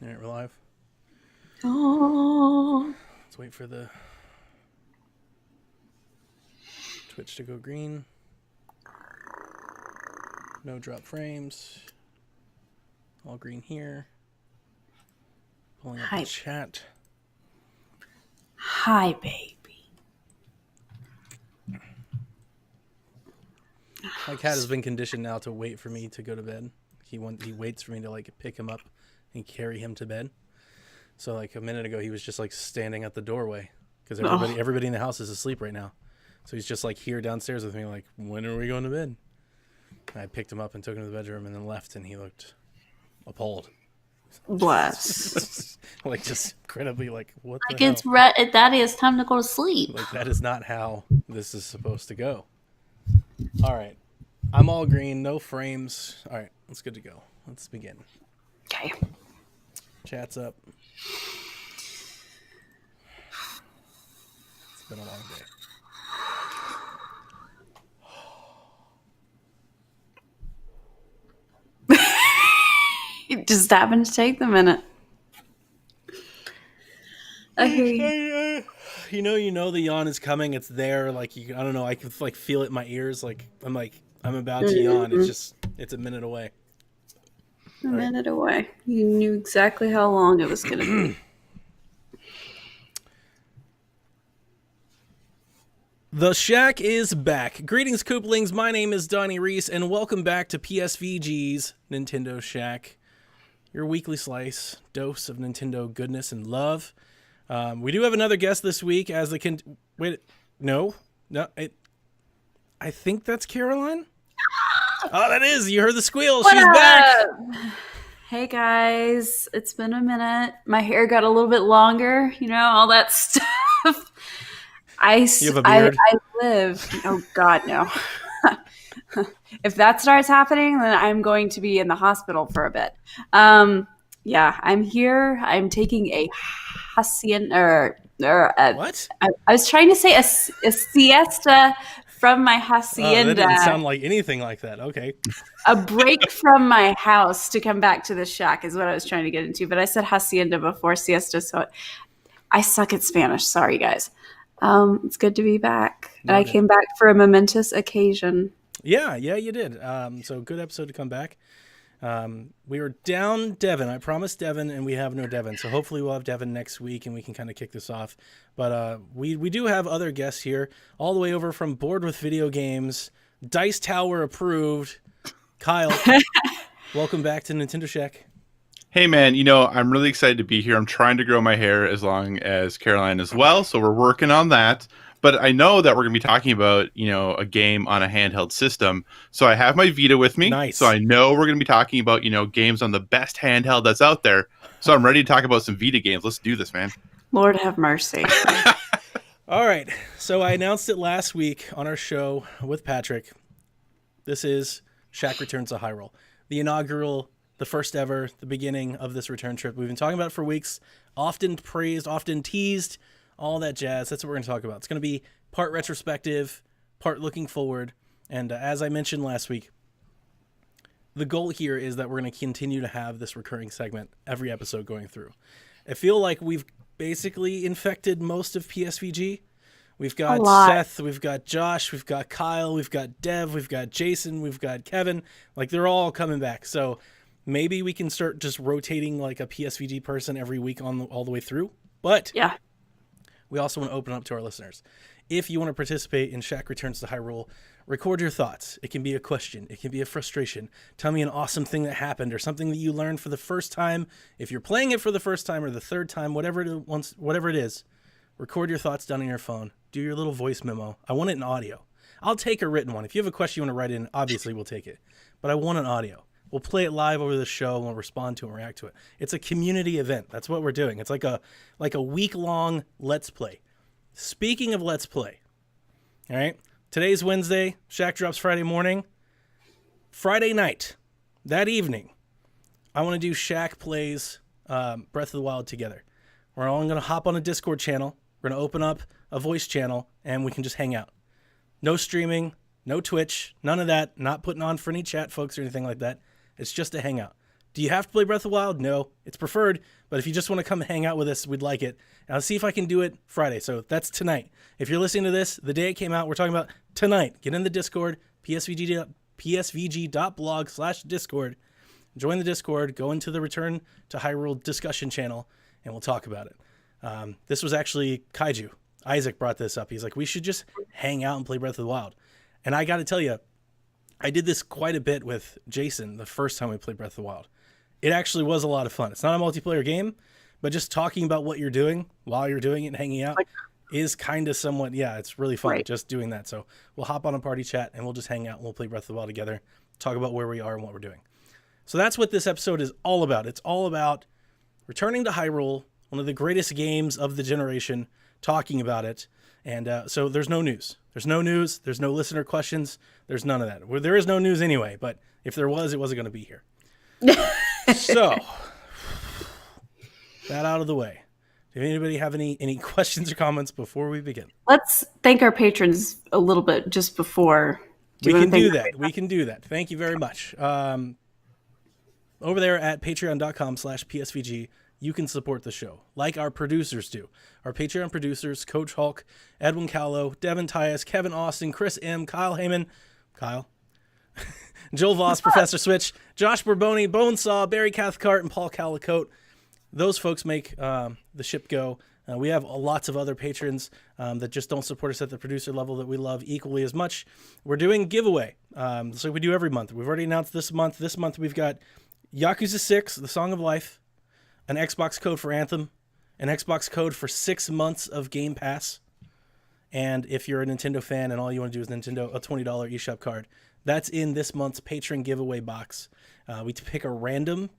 All right, we're live. Oh. Let's wait for the Twitch to go green. No drop frames. All green here. Pulling up the chat. Hi, baby. My cat has been conditioned now to wait for me to go to bed. He waits for me to like pick him up and carry him to bed. So like a minute ago, he was just like standing at the doorway because everybody in the house is asleep right now. So he's just like here downstairs with me, like, when are we going to bed? And I picked him up and took him to the bedroom and then left, and he looked appalled. Bless. Like just incredibly like, what like the hell? it's Daddy, it's time to go to sleep. Like that is not how this is supposed to go. All right. I'm all green, no frames. All right, let's good to go. Let's begin. Okay. Chat's up. It's been a long day. It just happened to take the minute. I hear you. You know the yawn is coming. It's there. Like I don't know. I can like feel it in my ears. Like I'm about to yawn. It's a minute away. A minute away. You knew exactly how long it was going to be. The Shack is back. Greetings, Kooplings. My name is Donnie Reese, and welcome back to PSVG's Nintendo Shack, your weekly dose of Nintendo goodness and love. We do have another guest this week as the I think that's Caroline. Oh, that is. You heard the squeal. She's back. Hey guys, it's been a minute. My hair got a little bit longer, all that stuff. You have a beard? I live. Oh God, no. If that starts happening, then I'm going to be in the hospital for a bit. Yeah, I'm here. I'm taking a hacienda. What? I was trying to say a siesta from my hacienda. That didn't sound like anything like that. Okay. A break from my house to come back to the shack is what I was trying to get into. But I said hacienda before siesta, so I suck at Spanish. Sorry, guys. It's good to be back. And I came back for a momentous occasion. Yeah, you did. So good episode to come back. We were down Devin. I promised Devin, and we have no Devin. So hopefully we'll have Devin next week, and we can kind of kick this off. But we do have other guests here, all the way over from Bored with Video Games, Dice Tower approved. Kyle, welcome back to Nintendo Shack. Hey man, I'm really excited to be here. I'm trying to grow my hair as long as Caroline as well, so we're working on that. But I know that we're going to be talking about, a game on a handheld system. So I have my Vita with me. Nice. So I know we're going to be talking about, games on the best handheld that's out there. So I'm ready to talk about some Vita games. Let's do this, man. Lord have mercy. All right. So I announced it last week on our show with Patrick. This is Shack Returns to Hyrule, the inaugural, the first ever, the beginning of this return trip. We've been talking about it for weeks, often praised, often teased, all that jazz. That's what we're going to talk about. It's going to be part retrospective, part looking forward. And as I mentioned last week, the goal here is that we're going to continue to have this recurring segment every episode going through. I feel like we've basically infected most of PSVG. We've got Seth, we've got Josh, we've got Kyle, we've got Dev, we've got Jason, we've got Kevin. Like, they're all coming back. So maybe we can start just rotating like a PSVG person every week all the way through. But yeah, we also want to open up to our listeners. If you want to participate in Shack Returns to Hyrule, record your thoughts. It can be a question. It can be a frustration. Tell me an awesome thing that happened or something that you learned for the first time. If you're playing it for the first time or the third time, whatever it is, record your thoughts down on your phone. Do your little voice memo. I want it in audio. I'll take a written one. If you have a question you want to write in, obviously we'll take it. But I want an audio. We'll play it live over the show and we'll respond to it and react to it. It's a community event. That's what we're doing. It's like a week-long Let's Play. Speaking of Let's Play, all right, today's Wednesday. Shack drops Friday morning. Friday night, that evening, I want to do Shack Plays Breath of the Wild together. We're all going to hop on a Discord channel. We're going to open up a voice channel, and we can just hang out. No streaming, no Twitch, none of that. Not putting on for any chat folks or anything like that. It's just a hangout. Do you have to play Breath of the Wild? No, it's preferred. But if you just want to come hang out with us, we'd like it. And I'll see if I can do it Friday. So that's tonight. If you're listening to this, the day it came out, we're talking about tonight. Get in the Discord, psvg.blog/Discord. Join the Discord, go into the Return to Hyrule discussion channel, and we'll talk about it. This was actually Kaiju. Isaac brought this up. He's like, we should just hang out and play Breath of the Wild. And I got to tell you, I did this quite a bit with Jason the first time we played Breath of the Wild. It actually was a lot of fun. It's not a multiplayer game, but just talking about what you're doing while you're doing it and hanging out is kind of somewhat, it's really fun just doing that. So we'll hop on a party chat and we'll just hang out and we'll play Breath of the Wild together, talk about where we are and what we're doing. So that's what this episode is all about. It's all about returning to Hyrule, one of the greatest games of the generation, talking about it. And so there's no news. There's no news. There's no listener questions. There's none of that. Well, there is no news anyway, but if there was, it wasn't going to be here. So, that out of the way. Does anybody have any questions or comments before we begin? Let's thank our patrons a little bit just before. We can do that. We can do that. Thank you very much. Over there at patreon.com/PSVG, you can support the show like our producers do. Our Patreon producers, Coach Hulk, Edwin Callow, Devin Tyus, Kevin Austin, Chris M., Kyle Heyman, Joel Voss, Professor Switch, Josh Borboni, Bonesaw, Barry Cathcart, and Paul Calicote. Those folks make the ship go. We have lots of other patrons that just don't support us at the producer level that we love equally as much. We're doing giveaway. So we do every month. We've already announced this month. This month we've got Yakuza 6, The Song of Life, an Xbox code for Anthem, an Xbox code for 6 months of Game Pass. And if you're a Nintendo fan and all you want to do is Nintendo, a $20 eShop card. That's in this month's patron giveaway box. We pick a random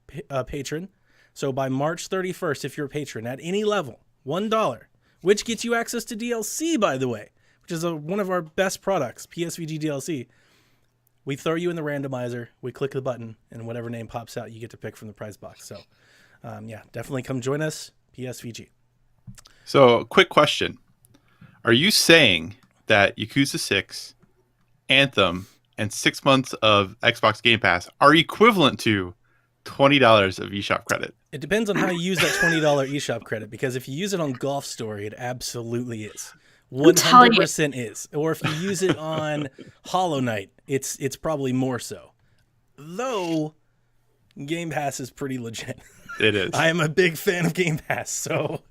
patron. So by March 31st, if you're a patron at any level, $1, which gets you access to DLC, by the way, which is one of our best products, PSVG DLC. We throw you in the randomizer, we click the button, and whatever name pops out, you get to pick from the prize box. So, definitely come join us, PSVG. So, quick question. Are you saying that Yakuza 6, Anthem, and 6 months of Xbox Game Pass are equivalent to $20 of eShop credit? It depends on how you use that $20 eShop credit, because if you use it on Golf Story, it absolutely is. 100% is. Or if you use it on Hollow Knight, it's probably more so. Though, Game Pass is pretty legit. It is. I am a big fan of Game Pass, so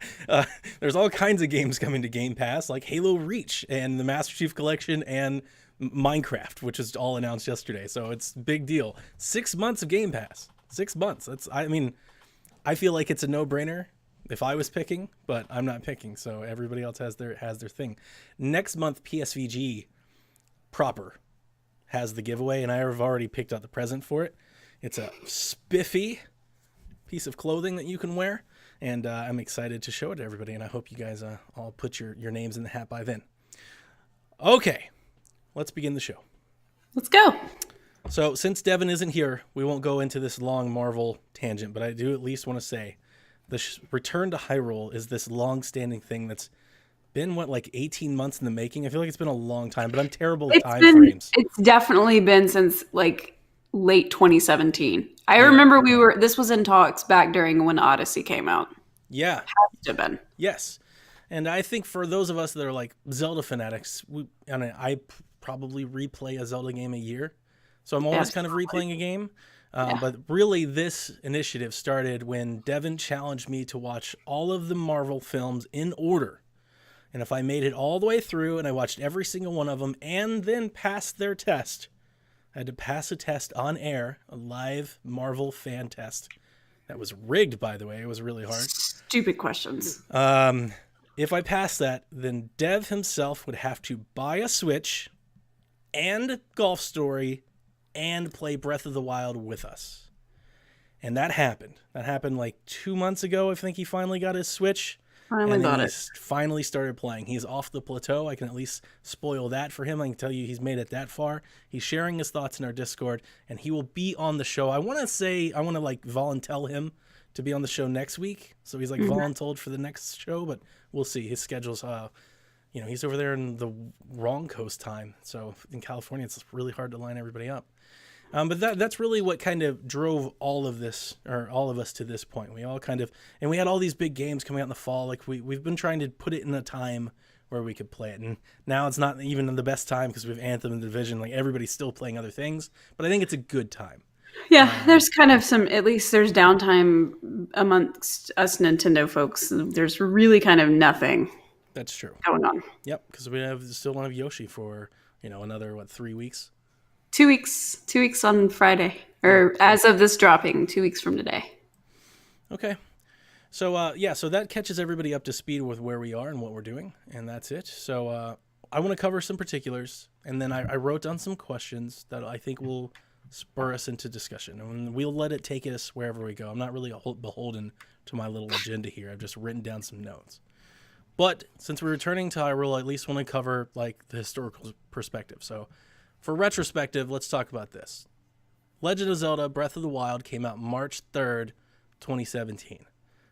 there's all kinds of games coming to Game Pass, like Halo Reach and the Master Chief Collection and Minecraft, which was all announced yesterday. So it's a big deal. 6 months of Game Pass. 6 months. I feel like it's a no-brainer if I was picking, but I'm not picking, so everybody else has their thing. Next month, PSVG proper has the giveaway, and I have already picked out the present for it. It's a spiffy piece of clothing that you can wear, and I'm excited to show it to everybody, and I hope you guys all put your names in the hat by then. Okay, let's begin the show. Let's go. So since Devin isn't here, we won't go into this long Marvel tangent, but I do at least want to say the Return to Hyrule is this long-standing thing that's been, 18 months in the making? I feel like it's been a long time, but I'm terrible with time frames. It's definitely been since, late 2017. I remember this was in talks back during when Odyssey came out. Yeah. Has to have been. Yes. And I think for those of us that are Zelda fanatics, I probably replay a Zelda game a year. So I'm always kind of replaying a game. But really, this initiative started when Devin challenged me to watch all of the Marvel films in order. And if I made it all the way through and I watched every single one of them and then passed their test, I had to pass a test on air, a live Marvel fan test. That was rigged, by the way. It was really hard. Stupid questions. If I passed that, then Dev himself would have to buy a Switch and Golf Story and play Breath of the Wild with us. And that happened. That happened 2 months ago. I think he finally got his Switch. Finally started playing. He's off the plateau. I can at least spoil that for him. I can tell you he's made it that far. He's sharing his thoughts in our Discord, and he will be on the show. I want to volunteer him to be on the show next week. So he's voluntold for the next show, but we'll see. His schedule's, he's over there in the wrong coast time. So in California, it's really hard to line everybody up. But that's really what kind of drove all of this, or all of us, to this point. We all kind of, and we had all these big games coming out in the fall. Like we've been trying to put it in a time where we could play it, and now it's not even the best time because we have Anthem and Division. Like everybody's still playing other things, but I think it's a good time. Yeah, there's kind of some, at least there's downtime amongst us Nintendo folks. There's really kind of nothing That's true. going on. Yep, because we still want to have Yoshi for another 3 weeks. 2 weeks. 2 weeks on Friday, or as of this dropping, 2 weeks from today. Okay. So so that catches everybody up to speed with where we are and what we're doing, and that's it. So I want to cover some particulars, and then I wrote down some questions that I think will spur us into discussion, and we'll let it take us wherever we go. I'm not really beholden to my little agenda here. I've just written down some notes. But since we're returning to Hyrule, I at least want to cover like the historical perspective. So for retrospective, let's talk about this. Legend of Zelda Breath of the Wild came out March 3rd, 2017,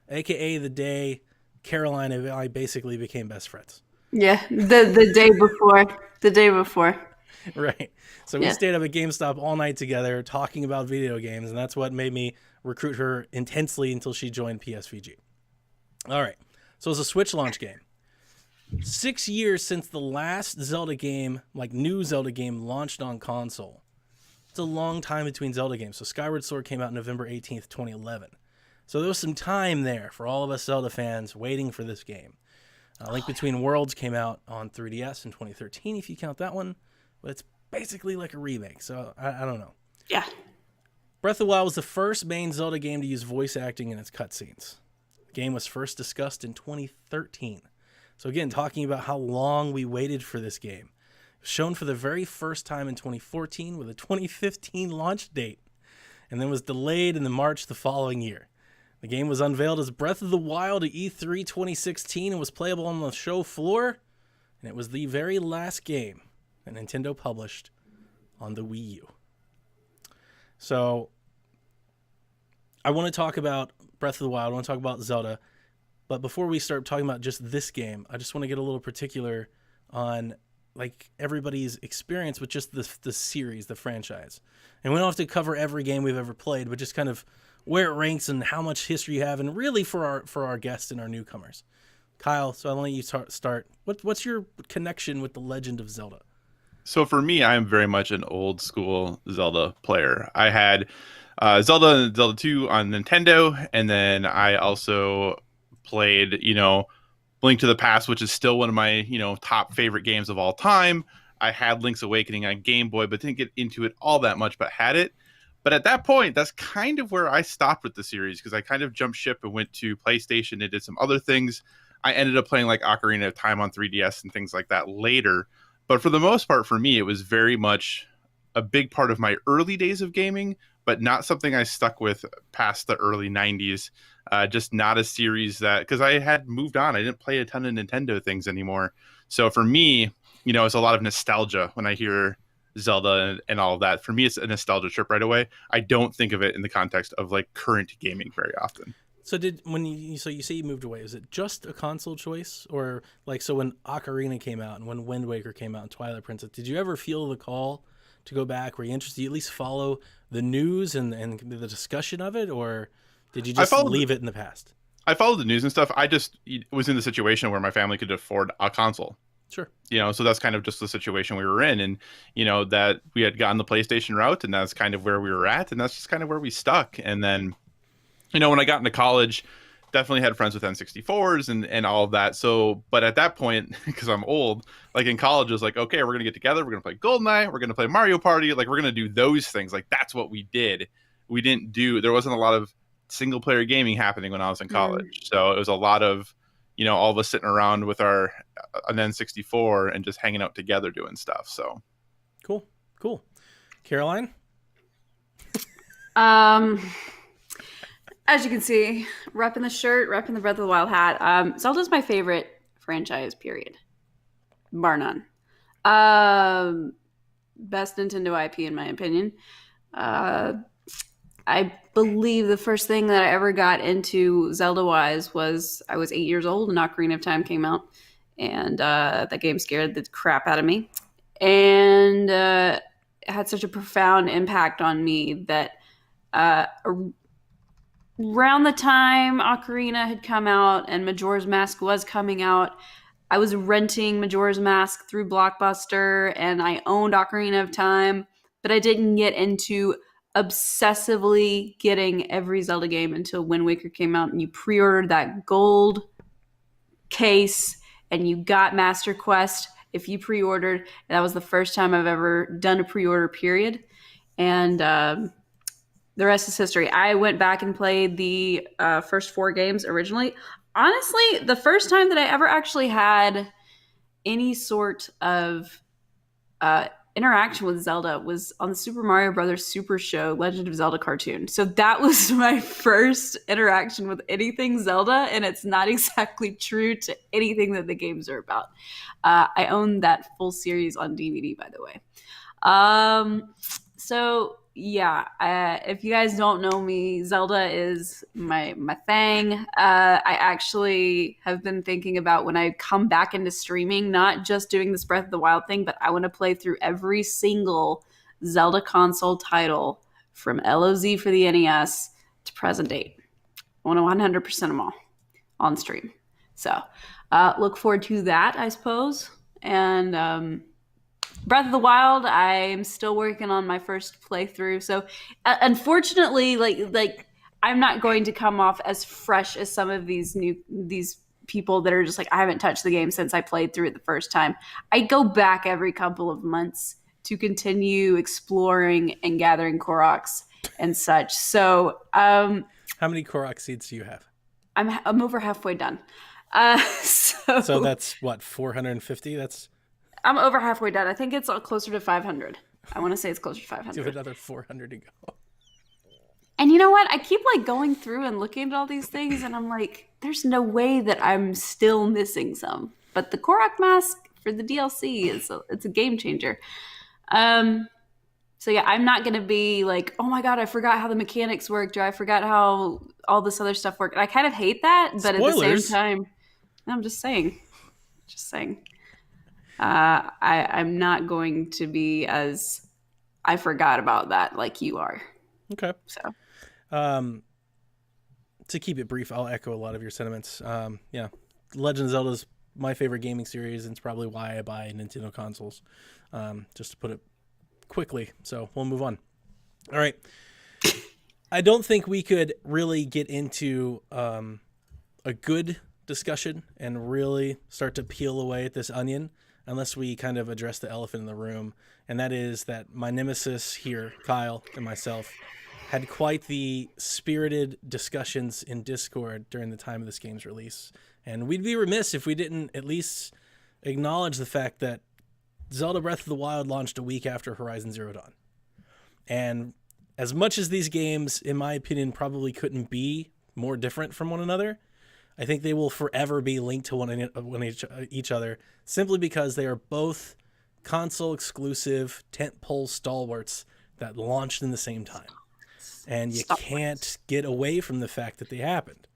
aka the day Caroline and I basically became best friends. Yeah, the day before. The day before. Right. So we stayed up at GameStop all night together talking about video games, and that's what made me recruit her intensely until she joined PSVG. All right. So it's a Switch launch game. 6 years since the last Zelda game, like new Zelda game, launched on console. It's a long time between Zelda games. So Skyward Sword came out November 18th, 2011. So there was some time there for all of us Zelda fans waiting for this game. Link Between Worlds came out on 3DS in 2013, if you count that one. But it's basically like a remake, so I don't know. Yeah. Breath of the Wild was the first main Zelda game to use voice acting in its cutscenes. The game was first discussed in 2013. So again, talking about how long we waited for this game. It was shown for the very first time in 2014 with a 2015 launch date, and then was delayed in the March the following year. The game was unveiled as Breath of the Wild at E3 2016 and was playable on the show floor, and it was the very last game that Nintendo published on the Wii U. So I want to talk about Breath of the Wild, I want to talk about Zelda, but before we start talking about just this game, I just want to get a little particular on like everybody's experience with just the series, the franchise. And we don't have to cover every game we've ever played, but just kind of where it ranks and how much history you have, and really for our guests and our newcomers. Kyle, so I'll let you start. What's your connection with The Legend of Zelda? So for me, I am very much an old school Zelda player. I had Zelda and Zelda 2 on Nintendo, and then I also played, Link to the Past, which is still one of my, top favorite games of all time. I had Link's Awakening on Game Boy, but didn't get into it all that much, but had it. But at that point, that's kind of where I stopped with the series, because I kind of jumped ship and went to PlayStation and did some other things. I ended up playing like Ocarina of Time on 3DS and things like that later. But for the most part, for me, it was very much a big part of my early days of gaming, but not something I stuck with past the early 90s. Just not a series that, because I had moved on. I didn't play a ton of Nintendo things anymore. So for me, it's a lot of nostalgia when I hear Zelda and all of that. For me, it's a nostalgia trip right away. I don't think of it in the context of like current gaming very often. So you say you moved away, is it just a console choice, or like, so when Ocarina came out and when Wind Waker came out and Twilight Princess, did you ever feel the call to go back? Were you interested? Did you at least follow the news and the discussion of it, or did you just leave it in the past? I followed the news and stuff. I just was in the situation where my family could afford a console. Sure. So that's kind of just the situation we were in, and that we had gotten the PlayStation route, and that's kind of where we were at, and that's just kind of where we stuck. And then when I got into college, definitely had friends with N64s and all of that. So, but at that point, because I'm old, like in college, it was like, okay, we're going to get together. We're going to play GoldenEye. We're going to play Mario Party. Like, we're going to do those things. Like, that's what we did. There wasn't a lot of single player gaming happening when I was in college. So it was a lot of, all of us sitting around with an N64 and just hanging out together doing stuff. So cool. Caroline? As you can see, repping the shirt, repping the Breath of the Wild hat. Zelda's my favorite franchise, period. Bar none. Best Nintendo IP, in my opinion. I believe the first thing that I ever got into Zelda-wise was I was 8 years old and Ocarina of Time came out. And that game scared the crap out of me. And had such a profound impact on me that uh, around the time Ocarina had come out and Majora's Mask was coming out, I was renting Majora's Mask through Blockbuster and I owned Ocarina of Time, but I didn't get into obsessively getting every Zelda game until Wind Waker came out and you pre-ordered that gold case and you got Master Quest if you pre-ordered. That was the first time I've ever done a pre-order period. And the rest is history. I went back and played the first 4 games originally. Honestly, the first time that I ever actually had any sort of interaction with Zelda was on the Super Mario Brothers Super Show Legend of Zelda cartoon. So that was my first interaction with anything Zelda, and it's not exactly true to anything that the games are about. I own that full series on DVD, by the way. So yeah, if you guys don't know me, Zelda is my thing. I actually have been thinking about when I come back into streaming, not just doing this Breath of the Wild thing, but I want to play through every single Zelda console title from LOZ for the NES to present date. I want to 100% them all on stream. So look forward to that, I suppose. And Breath of the Wild, I'm still working on my first playthrough. So unfortunately, like I'm not going to come off as fresh as some of these people that are just like, I haven't touched the game since I played through it the first time. I go back every couple of months to continue exploring and gathering Koroks and such. So how many Korok seeds do you have? I'm over halfway done. So that's what, 450? I'm over halfway done. I think it's closer to 500. I want to say it's closer to 500. You have another 400 to go. And you know what? I keep like going through and looking at all these things, and I'm like, there's no way that I'm still missing some. But the Korok mask for the DLC it's a game changer. So yeah, I'm not gonna be like, oh my god, I forgot how the mechanics worked, or I forgot how all this other stuff worked. I kind of hate that, but Spoilers. At the same time, I'm just saying. I'm not going to be as I forgot about that like you are. Okay. So, to keep it brief, I'll echo a lot of your sentiments. Yeah, Legend of Zelda is my favorite gaming series, and it's probably why I buy Nintendo consoles. Just to put it quickly, so we'll move on. All right. I don't think we could really get into a good discussion and really start to peel away at this onion unless we kind of address the elephant in the room, and that is that my nemesis here, Kyle, and myself had quite the spirited discussions in Discord during the time of this game's release. And we'd be remiss if we didn't at least acknowledge the fact that Zelda Breath of the Wild launched a week after Horizon Zero Dawn. And as much as these games, in my opinion, probably couldn't be more different from one another, I think they will forever be linked to each other simply because they are both console exclusive tentpole stalwarts that launched in the same time. And you can't get away from the fact that they happened.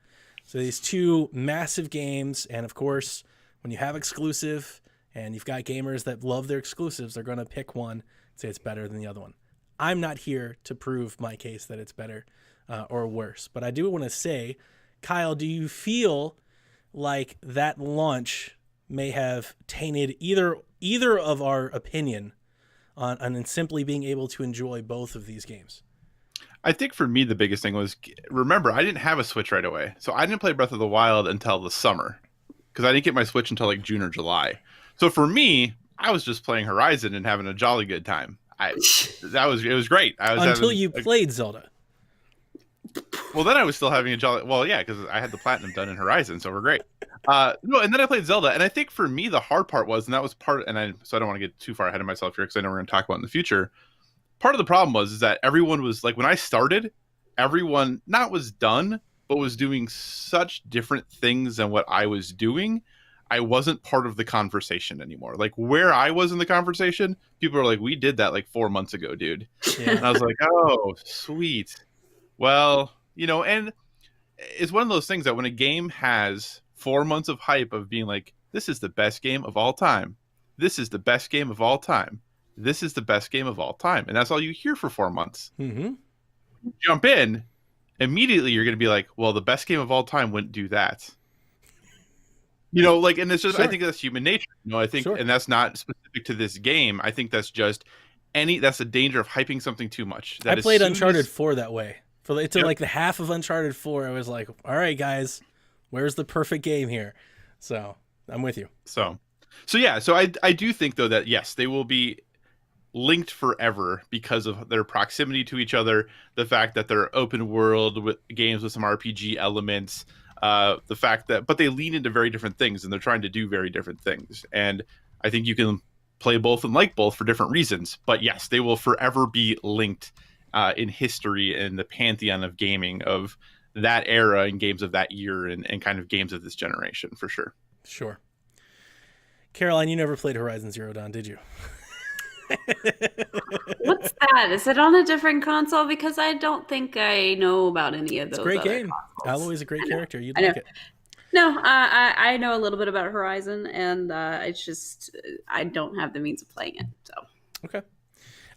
So these two massive games, and of course, when you have exclusive and you've got gamers that love their exclusives, they're going to pick one and say it's better than the other one. I'm not here to prove my case that it's better or worse, but I do want to say, Kyle, do you feel like that launch may have tainted either of our opinion on simply being able to enjoy both of these games? I think for me, the biggest thing was, remember, I didn't have a Switch right away. So I didn't play Breath of the Wild until the summer because I didn't get my Switch until like June or July. So for me, I was just playing Horizon and having a jolly good time. It was great. Until you played Zelda. Well, then I was still having a jolly. Well, yeah, because I had the platinum done in Horizon, so we're great. No, and then I played Zelda, and I think for me the hard part was, and that was part. So I don't want to get too far ahead of myself here because I know we're going to talk about it in the future. Part of the problem is that everyone was like, when I started, everyone not was done, but was doing such different things than what I was doing. I wasn't part of the conversation anymore. Like where I was in the conversation, people are like, we did that like 4 months ago, dude. Yeah. And I was like, oh, sweet. Well, and it's one of those things that when a game has 4 months of hype of being like, this is the best game of all time. This is the best game of all time. this is the best game of all time. And that's all you hear for 4 months. Mm-hmm. Jump in, immediately you're going to be like, well, the best game of all time wouldn't do that. Like, and it's just, Sure. I think that's human nature. I think, Sure. and that's not specific to this game. I think that's just that's the danger of hyping something too much. That I played Uncharted 4 that way. It's like the half of Uncharted 4. I was like, all right, guys, where's the perfect game here? So I'm with you. So yeah. So I do think, though, that yes, they will be linked forever because of their proximity to each other, the fact that they're open world with games with some RPG elements, the fact that, but they lean into very different things and they're trying to do very different things. And I think you can play both and like both for different reasons. But yes, they will forever be linked in history and the pantheon of gaming of that era and games of that year and kind of games of this generation, for sure. Sure. Caroline, you never played Horizon Zero Dawn, did you? What's that? Is it on a different console? Because I don't think I know about any of those. It's a great other game. consoles. Alloy's a great character. You'd I know. like it. No, I know a little bit about Horizon, and it's just I don't have the means of playing it. So Okay.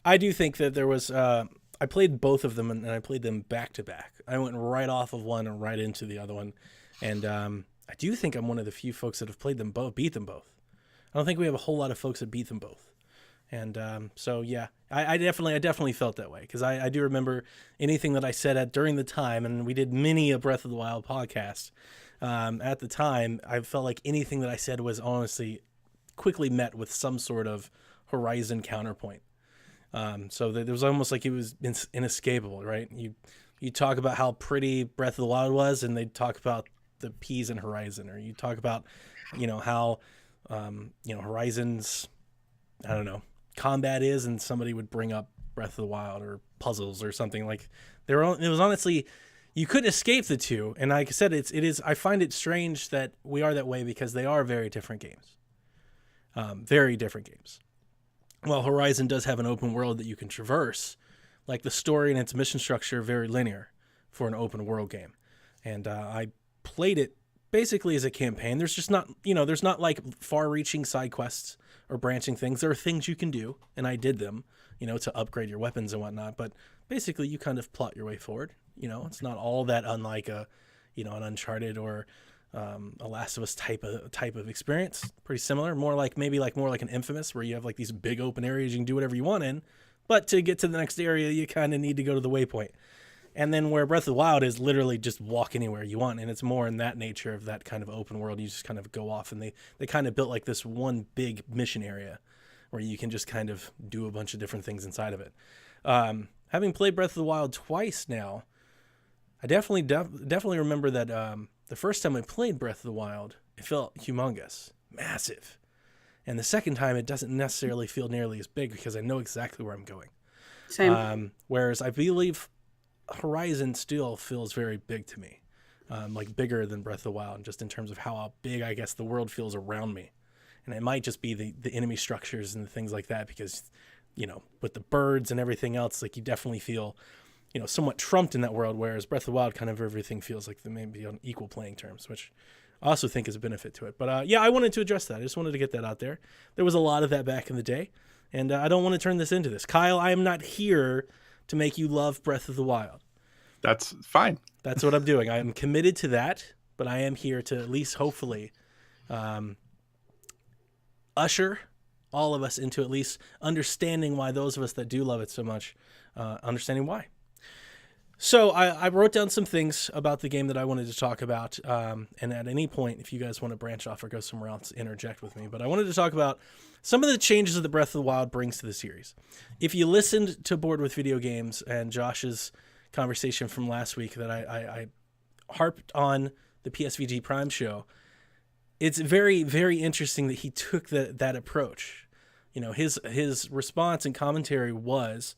I do think that there was. I played both of them, and I played them back to back. I went right off of one and right into the other one, and I do think I'm one of the few folks that have played them both, beat them both. I don't think we have a whole lot of folks that beat them both. And so, yeah, I definitely felt that way because I do remember anything that I said during the time, and we did many a Breath of the Wild podcast. At the time, I felt like anything that I said was honestly quickly met with some sort of Horizon counterpoint. So that it was almost like it was inescapable, right? You talk about how pretty Breath of the Wild was, and they'd talk about the P's in Horizon, or you talk about, how, Horizon's, I don't know, combat is, and somebody would bring up Breath of the Wild or puzzles or something. Like it was honestly, you couldn't escape the two. And like I said, it is. I find it strange that we are that way because they are very different games. Very different games. While Horizon does have an open world that you can traverse, like the story and its mission structure are very linear for an open world game. And I played it basically as a campaign. There's just not, there's not like far-reaching side quests or branching things. There are things you can do, and I did them, to upgrade your weapons and whatnot. But basically, you kind of plot your way forward. It's not all that unlike an Uncharted or a Last of Us type of experience. Pretty similar, more like an Infamous, where you have like these big open areas you can do whatever you want in. But to get to the next area, you kind of need to go to the waypoint. And then where Breath of the Wild is literally just walk anywhere you want. And it's more in that nature of that kind of open world. You just kind of go off, and they kind of built like this one big mission area where you can just kind of do a bunch of different things inside of it. Having played Breath of the Wild twice now, I definitely remember that the first time I played Breath of the Wild, it felt humongous, massive. And the second time, it doesn't necessarily feel nearly as big because I know exactly where I'm going. same. Whereas I believe Horizon still feels very big to me, like bigger than Breath of the Wild, just in terms of how big I guess the world feels around me. And it might just be the enemy structures and things like that because, with the birds and everything else, like you definitely feel, somewhat trumped in that world, whereas Breath of the Wild kind of everything feels like they may be on equal playing terms, which I also think is a benefit to it. But yeah, I wanted to address that. I just wanted to get that out there. There was a lot of that back in the day, and I don't want to turn this into this. Kyle, I am not here to make you love Breath of the Wild. That's fine. That's what I'm doing. I am committed to that, but I am here to at least hopefully usher all of us into at least understanding why those of us that do love it so much, understanding why. So I wrote down some things about the game that I wanted to talk about, and at any point, if you guys want to branch off or go somewhere else, interject with me. But I wanted to talk about some of the changes that the Breath of the Wild brings to the series. If you listened to Board with Video Games and Josh's conversation from last week that I harped on the PSVG Prime show, it's very, very interesting that he took that approach. His response and commentary was,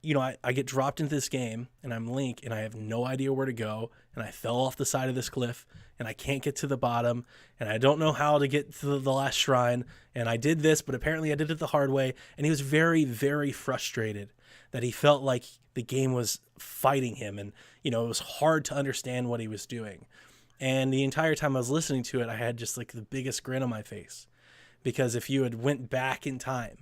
I get dropped into this game and I'm Link and I have no idea where to go, and I fell off the side of this cliff and I can't get to the bottom and I don't know how to get to the last shrine, and I did this, but apparently I did it the hard way. And he was very, very frustrated that he felt like the game was fighting him, and it was hard to understand what he was doing. And the entire time I was listening to it, I had just like the biggest grin on my face, because if you had went back in time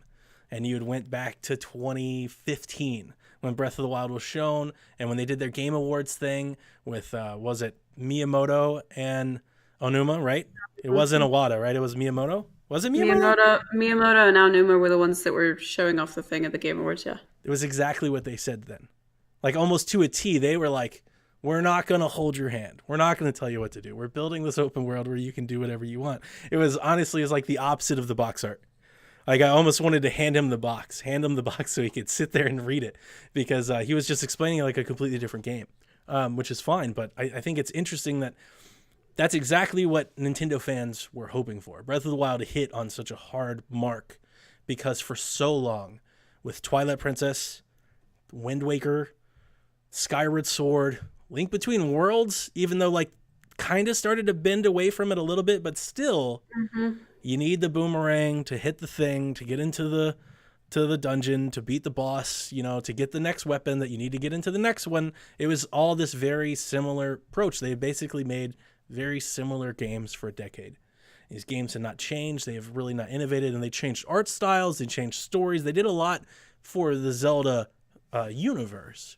and you had went back to 2015 when Breath of the Wild was shown, and when they did their Game Awards thing with was it Miyamoto and Onuma, right? It wasn't Iwata, right? It was Miyamoto. Was it Miyamoto? Miyamoto and Aonuma were the ones that were showing off the thing at the Game Awards. Yeah, It was exactly what they said then. Like almost to a T, they were like, we're not going to hold your hand. We're not going to tell you what to do. We're building this open world where you can do whatever you want. It was honestly, it was like the opposite of the box art. Like I almost wanted to hand him the box so he could sit there and read it, because he was just explaining like a completely different game, which is fine. But I think it's interesting that that's exactly what Nintendo fans were hoping for. Breath of the Wild hit on such a hard mark because for so long with Twilight Princess, Wind Waker, Skyward Sword, Link Between Worlds, even though like kind of started to bend away from it a little bit, but still you need the boomerang to hit the thing, to get into the dungeon, to beat the boss, you know, to get the next weapon that you need to get into the next one. It was all this very similar approach. They basically made very similar games for a decade. These games have not changed. They have really not innovated, and they changed art styles. They changed stories. They did a lot for the Zelda universe,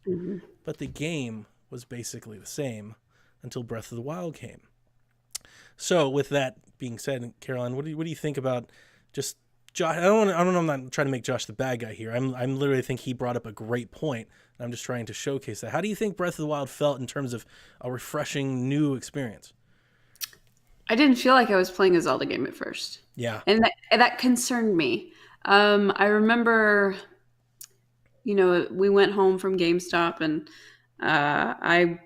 but the game was basically the same until Breath of the Wild came. So with that being said, Caroline, what do you think about just Josh? I don't know. I'm not trying to make Josh the bad guy here. I'm literally think he brought up a great point. I'm just trying to showcase that. How do you think Breath of the Wild felt in terms of a refreshing new experience? I didn't feel like I was playing a Zelda game at first. Yeah. And that concerned me. I remember, you know, we went home from GameStop and I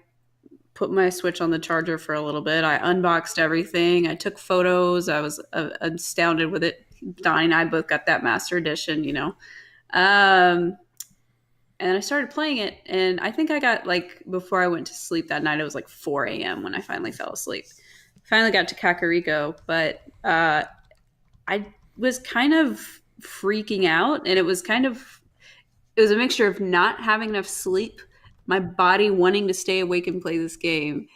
put my Switch on the charger for a little bit. I unboxed everything. I took photos. I was astounded with it. Donnie and I both got that Master Edition, you know. And I started playing it, and I think I got, like, before I went to sleep that night, it was like 4 a.m. when I finally fell asleep. Finally got to Kakariko, but I was kind of freaking out, and it was a mixture of not having enough sleep, my body wanting to stay awake and play this game,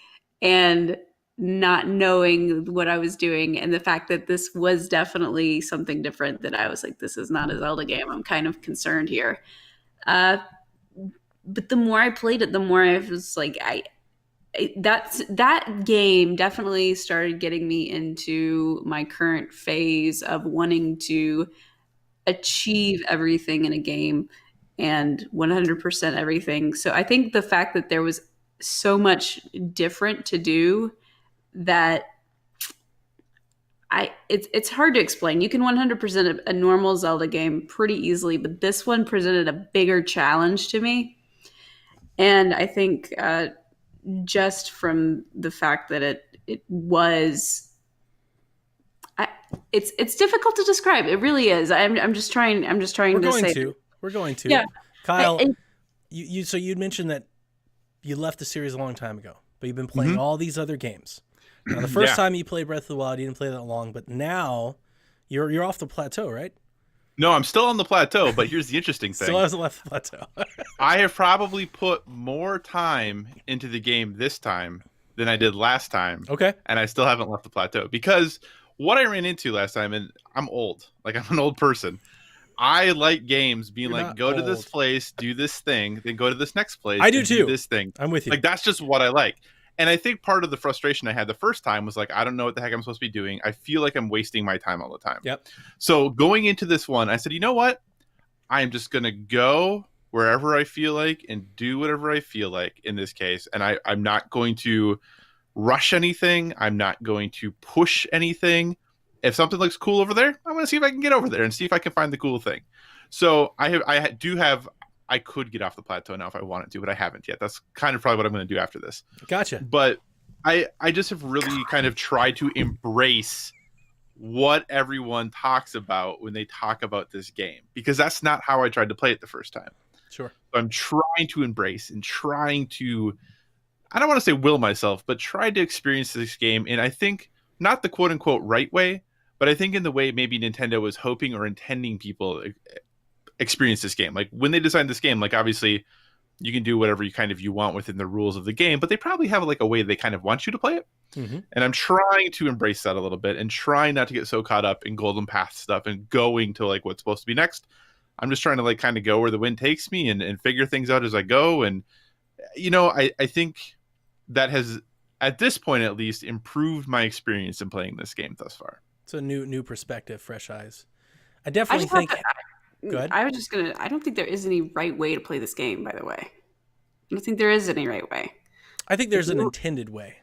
and not knowing what I was doing, and the fact that this was definitely something different, that I was like, this is not a Zelda game. I'm kind of concerned here. But the more I played it, the more I was like, that game definitely started getting me into my current phase of wanting to achieve everything in a game and 100% everything. So I think the fact that there was so much different to do that it's hard to explain. You can 100% a normal Zelda game pretty easily, but this one presented a bigger challenge to me. And I think just from the fact that it was, it's difficult to describe. It really is. I'm just trying to say. We're going to. Yeah. Kyle, so you'd mentioned that you left the series a long time ago, but you've been playing all these other games. Now, the first time you played Breath of the Wild, you didn't play that long, but now you're off the plateau, right? No, I'm still on the plateau, but here's the interesting thing. Still hasn't left the plateau. I have probably put more time into the game this time than I did last time. Okay. And I still haven't left the plateau, because what I ran into last time, and I'm old, like I'm an old person. I like games being You're like, go to this place, do this thing, then go to this next place. I do too. Do this thing. I'm with you. Like, that's just what I like. And I think part of the frustration I had the first time was like, I don't know what the heck I'm supposed to be doing. I feel like I'm wasting my time all the time. Yep. So going into this one, I said, you know what? I'm just going to go wherever I feel like and do whatever I feel like in this case. And I'm not going to rush anything. I'm not going to push anything. If something looks cool over there, I'm going to see if I can get over there and see if I can find the cool thing. So I could get off the plateau now if I wanted to, but I haven't yet. That's kind of probably what I'm going to do after this. Gotcha. But I just have really kind of tried to embrace what everyone talks about when they talk about this game, because that's not how I tried to play it the first time. Sure. So I'm trying to embrace and trying to, I don't want to say will myself, but try to experience this game. And I think not the quote unquote right way, but I think in the way maybe Nintendo was hoping or intending people experience this game. Like when they designed this game, like obviously you can do whatever you want within the rules of the game, but they probably have like a way they kind of want you to play it. Mm-hmm. And I'm trying to embrace that a little bit and trying not to get so caught up in Golden Path stuff and going to like what's supposed to be next. I'm just trying to like kind of go where the wind takes me and figure things out as I go. And I think that has, at this point at least, improved my experience in playing this game thus far. It's a new perspective, fresh eyes. I I definitely just have think. Go ahead. I don't think there is any right way to play this game, by the way. I don't think there is any right way. I think there's an intended way.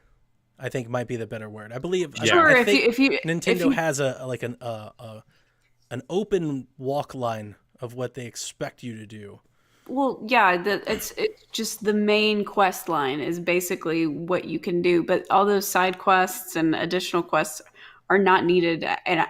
I think might be the better word. I believe. Yeah. Sure, I if think you Nintendo has an open walk line of what they expect you to do. well, yeah, it's just the main quest line is basically what you can do, but all those side quests and additional quests are not needed. And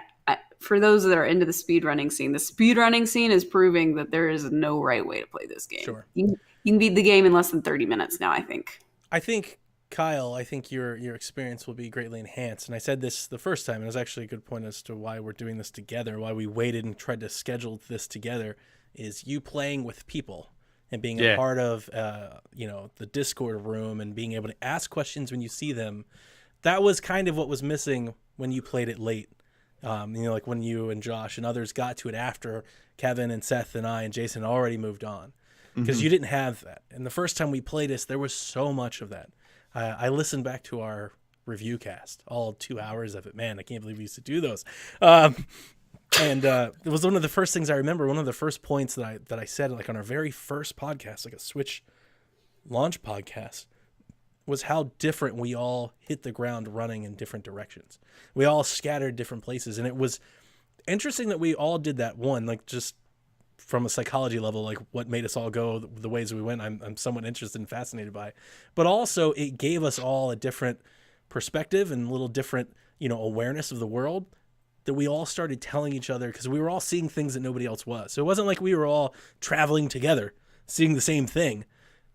for those that are into the speedrunning scene is proving that there is no right way to play this game. Sure. You can beat the game in less than 30 minutes now, I think. I think, Kyle, your experience will be greatly enhanced. And I said this the first time, and it was actually a good point as to why we're doing this together, why we waited and tried to schedule this together, is you playing with people and being a part of the Discord room and being able to ask questions when you see them. That was kind of what was missing when you played it late. Like when you and Josh and others got to it after Kevin and Seth and I and Jason already moved on. Because you didn't have that. And the first time we played this, there was so much of that. I listened back to our review cast, all 2 hours of it. Man, I can't believe we used to do those. And it was one of the first things I remember. One of the first points that I said, like on our very first podcast, like a Switch launch podcast, was how different we all hit the ground running in different directions. We all scattered different places, and it was interesting that we all did that. One, like just from a psychology level, like what made us all go the ways we went. I'm somewhat interested and fascinated by, but also it gave us all a different perspective and a little different, awareness of the world that we all started telling each other, because we were all seeing things that nobody else was. So it wasn't like we were all traveling together, seeing the same thing.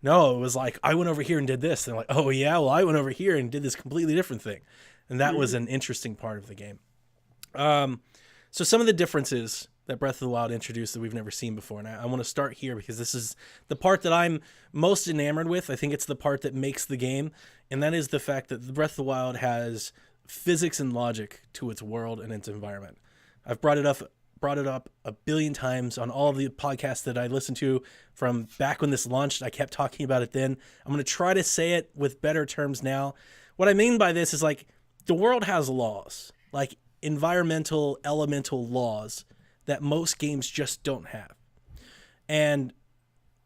No, it was like, I went over here and did this. And they're like, oh yeah, well I went over here and did this completely different thing. And that was an interesting part of the game. So some of the differences that Breath of the Wild introduced that we've never seen before. And I want to start here because this is the part that I'm most enamored with. I think it's the part that makes the game. And that is the fact that the Breath of the Wild has physics and logic to its world and its environment. I've brought it up a billion times on all of the podcasts that I listened to from back when this launched. I kept talking about it then. I'm going to try to say it with better terms now. What I mean by this is like the world has laws, like environmental, elemental laws that most games just don't have. And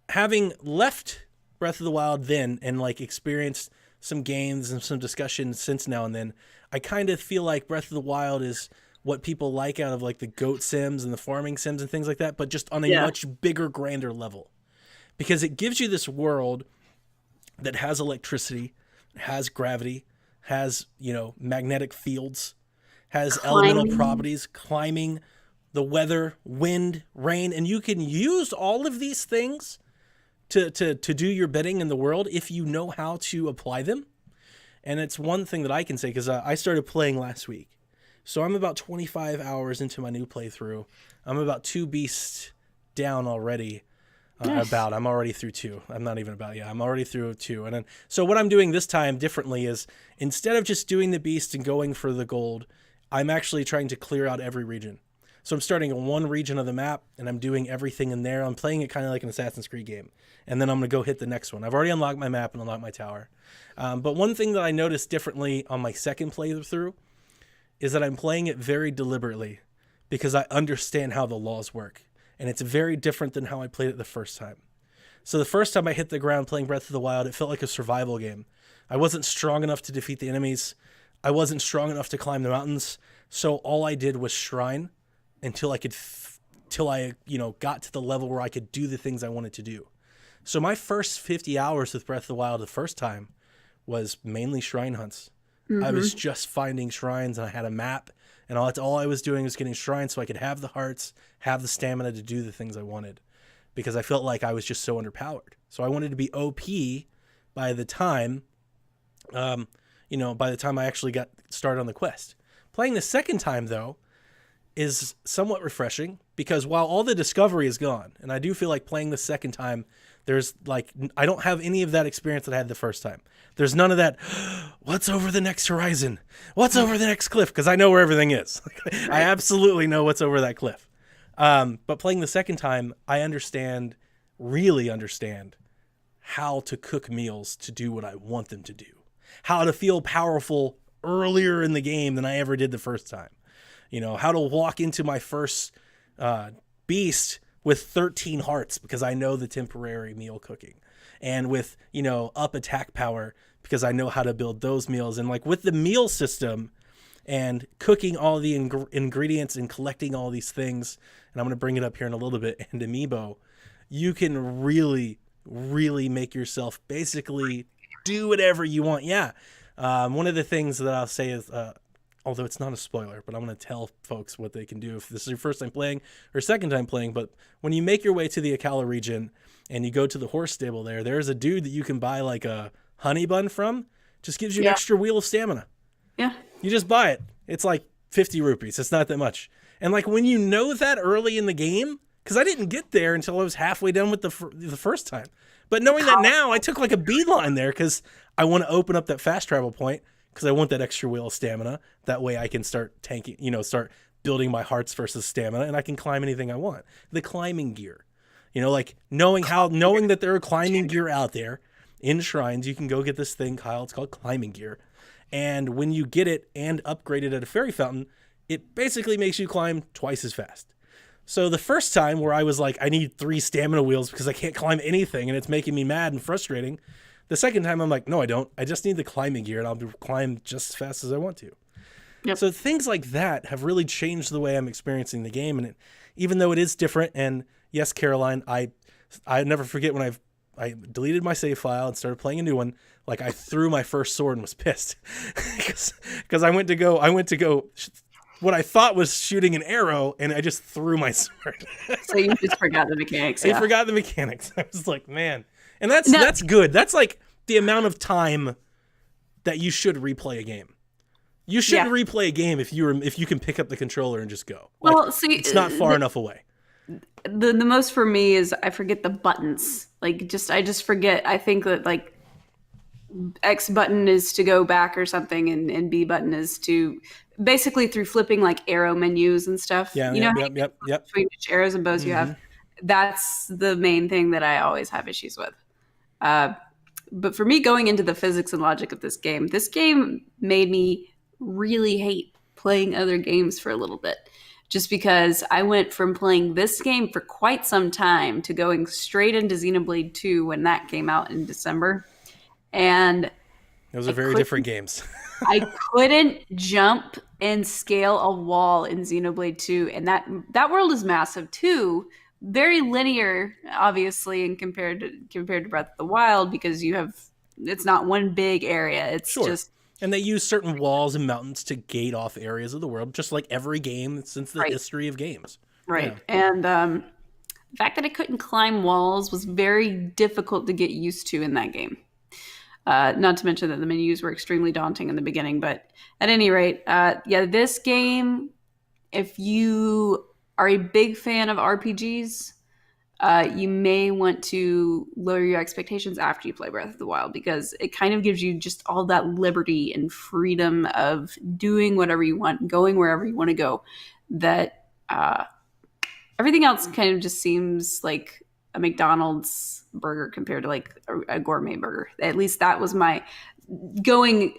having left Breath of the Wild then and like experienced some games and some discussions since now and then, I kind of feel like Breath of the Wild is what people like out of like the goat sims and the farming sims and things like that, but just on a much bigger, grander level. Because it gives you this world that has electricity, has gravity, has, magnetic fields, has elemental properties, climbing, the weather, wind, rain, and you can use all of these things to do your bidding in the world if you know how to apply them. And it's one thing that I can say, because I started playing last week. So I'm about 25 hours into my new playthrough. I'm about 2 beasts down already. Nice. I'm already through 2. I'm not even about, I'm already through 2. And then, so what I'm doing this time differently is instead of just doing the beast and going for the gold, I'm actually trying to clear out every region. So I'm starting in one region of the map and I'm doing everything in there. I'm playing it kind of like an Assassin's Creed game. And then I'm going to go hit the next one. I've already unlocked my map and unlocked my tower. But one thing that I noticed differently on my second playthrough is that I'm playing it very deliberately because I understand how the laws work. And it's very different than how I played it the first time. So the first time I hit the ground playing Breath of the Wild, it felt like a survival game. I wasn't strong enough to defeat the enemies. I wasn't strong enough to climb the mountains. So all I did was shrine until I got to the level where I could do the things I wanted to do. So my first 50 hours with Breath of the Wild the first time was mainly shrine hunts. I was just finding shrines and I had a map and all I was doing was getting shrines so I could have the hearts, have the stamina to do the things I wanted, because I felt like I was just so underpowered. So I wanted to be OP by the time, by the time I actually got started on the quest. Playing the second time though is somewhat refreshing because while all the discovery is gone, and I do feel like playing the second time, there's like, I don't have any of that experience that I had the first time. There's none of that, what's over the next horizon? What's over the next cliff? Because I know where everything is. I absolutely know what's over that cliff. But playing the second time, I really understand how to cook meals to do what I want them to do, how to feel powerful earlier in the game than I ever did the first time. You know, how to walk into my first beast with 13 hearts because I know the temporary meal cooking, and with, you know, up attack power because I know how to build those meals. And like with the meal system and cooking all the ingredients and collecting all these things, and I'm going to bring it up here in a little bit, and Amiibo, you can really, really make yourself basically do whatever you want. Yeah. One of the things that I'll say is, although it's not a spoiler, but I'm going to tell folks what they can do if this is your first time playing or second time playing. But when you make your way to the Akala region and you go to the horse stable there's a dude that you can buy like a honey bun from. Just gives you an extra wheel of stamina. Yeah. You just buy it. It's like 50 rupees. It's not that much. And like when you know that early in the game, because I didn't get there until I was halfway done with the first time. But knowing that now, I took like a beeline there because I want to open up that fast travel point because I want that extra wheel of stamina. That way I can start tanking, you know, start building my hearts versus stamina, and I can climb anything I want. The climbing gear, you know, like knowing that there are climbing gear out there in shrines, you can go get this thing, Kyle. It's called climbing gear. And when you get it and upgrade it at a fairy fountain, it basically makes you climb twice as fast. So the first time where I was like, I need 3 stamina wheels because I can't climb anything and it's making me mad and frustrating. The second time I'm like, no, I don't. I just need the climbing gear and I'll climb just as fast as I want to. Yep. So things like that have really changed the way I'm experiencing the game. And even though it is different, and yes, Caroline, I never forget when I deleted my save file and started playing a new one. Like I threw my first sword and was pissed because I went to go what I thought was shooting an arrow, and I just threw my sword. So you just forgot the mechanics. I forgot the mechanics. I was like, man, and that's good. That's like the amount of time that you should replay a game. You shouldn't replay a game if you can pick up the controller and just go. Like, well, see, it's not far enough away. The most for me is I forget the buttons. Like I just forget. I think that like X button is to go back or something, and B button is to basically through flipping like arrow menus and stuff. Yeah, you know, yep. Between which arrows and bows you have. That's the main thing that I always have issues with. But for me, going into the physics and logic of this game made me really hate playing other games for a little bit. Just because I went from playing this game for quite some time to going straight into Xenoblade 2 when that came out in December. And those are very different games. I couldn't jump and scale a wall in Xenoblade 2. And that world is massive too. Very linear, obviously, and compared to Breath of the Wild, because it's not one big area. It's just. And they use certain walls and mountains to gate off areas of the world, just like every game since the history of games. Right. Yeah. And the fact that I couldn't climb walls was very difficult to get used to in that game. Not to mention that the menus were extremely daunting in the beginning. But at any rate, this game, if you are a big fan of RPGs, you may want to lower your expectations after you play Breath of the Wild, because it kind of gives you just all that liberty and freedom of doing whatever you want, going wherever you want to go, that everything else kind of just seems like a McDonald's burger compared to like a gourmet burger. At least that was my going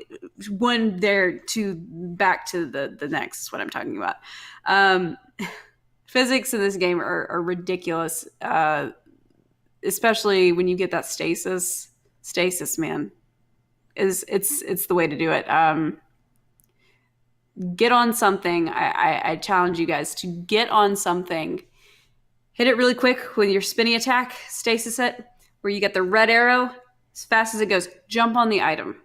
one there to back to the next is what I'm talking about. Physics in this game are ridiculous, especially when you get that stasis. Stasis, man, it's the way to do it. Get on something. I challenge you guys to get on something. Hit it really quick with your spinny attack. Stasis it, where you get the red arrow as fast as it goes. Jump on the item.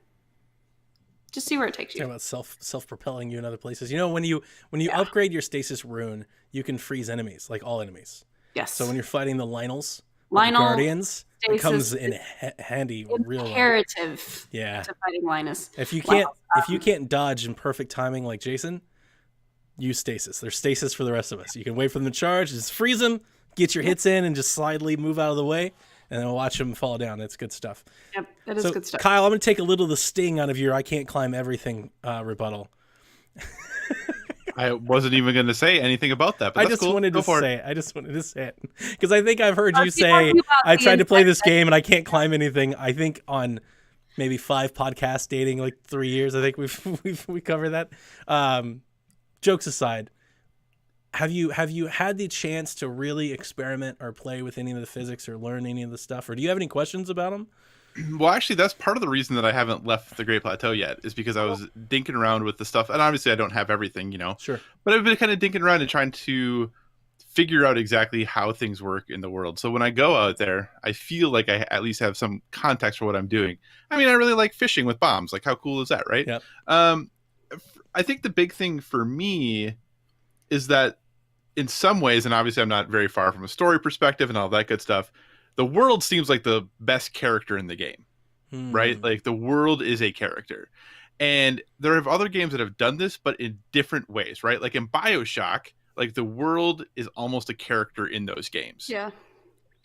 Just see where it takes you. Talking about self-propelling you in other places. You know, when you upgrade your stasis rune, you can freeze enemies, like all enemies. Yes. So when you're fighting the Lynels, Guardians, it comes in handy real well. Imperative. Yeah. To fighting Linus. If you can't dodge in perfect timing like Jason, use stasis. There's stasis for the rest of us. You can wait for them to charge, just freeze them, get your hits in, and just slidely move out of the way. And then watch them fall down. It's good stuff. Yep, that is good stuff. Kyle, I'm going to take a little of the sting out of your I can't climb everything rebuttal. I wasn't even going to say anything about that, but I that's just cool. wanted Go to for it. say it. I just wanted to say it because I think I've heard you You're say talking about I the tried to play this insect game and I can't climb anything. I think on maybe 5 podcasts dating like 3 years, I think we covered that. Jokes aside, have you had the chance to really experiment or play with any of the physics or learn any of the stuff, or do you have any questions about them? Well, actually, that's part of the reason that I haven't left the Great Plateau yet, is because I was dinking around with the stuff. And obviously, I don't have everything, Sure. but I've been kind of dinking around and trying to figure out exactly how things work in the world. So when I go out there, I feel like I at least have some context for what I'm doing. I mean, I really like fishing with bombs. Like, how cool is that, right? Yep. I think the big thing for me is that in some ways, and obviously I'm not very far from a story perspective and all that good stuff, the world seems like the best character in the game, right? Like the world is a character. And there are other games that have done this, but in different ways, right? Like in BioShock, like the world is almost a character in those games. Yeah.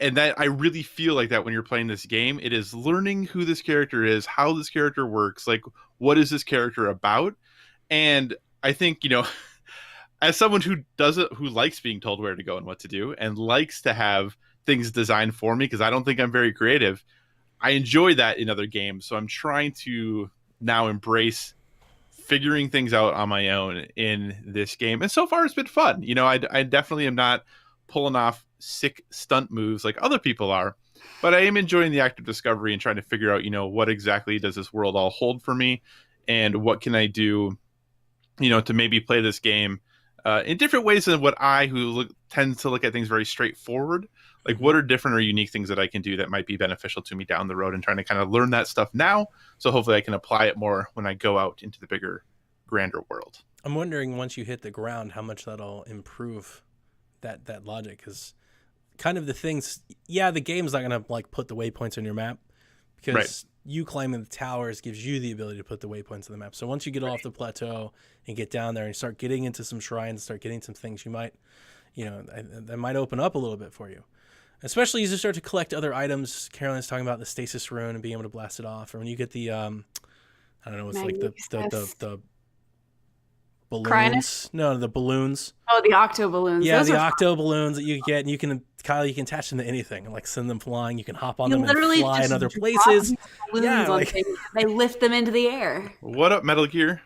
And that I really feel like that when you're playing this game, it is learning who this character is, how this character works, like what is this character about? And I think, as someone who likes being told where to go and what to do and likes to have things designed for me, because I don't think I'm very creative, I enjoy that in other games. So I'm trying to now embrace figuring things out on my own in this game. And so far it's been fun. I definitely am not pulling off sick stunt moves like other people are, but I am enjoying the act of discovery and trying to figure out, what exactly does this world all hold for me and what can I do, to maybe play this game in different ways than what tends to look at things very straightforward. Like, what are different or unique things that I can do that might be beneficial to me down the road, and trying to kind of learn that stuff now. So hopefully I can apply it more when I go out into the bigger, grander world. I'm wondering, once you hit the ground, how much that'll improve that logic. Because kind of the things, the game's not going to like put the waypoints on your map, because you climbing the towers gives you the ability to put the waypoints on the map. So once you get off the plateau and get down there and start getting into some shrines, start getting some things, you might, that might open up a little bit for you. Especially as you start to collect other items. Caroline's talking about the stasis rune and being able to blast it off. Or when you get the, I don't know, it's like the balloons. Crinus? No, the balloons. Oh, the octo balloons. Yeah, Those the are octo balloons that you get, and you can attach them to anything and like send them flying. You can hop on You them and literally fly in just other drop places. these balloons Yeah, on things. They lift them into the air. What up, Metal Gear?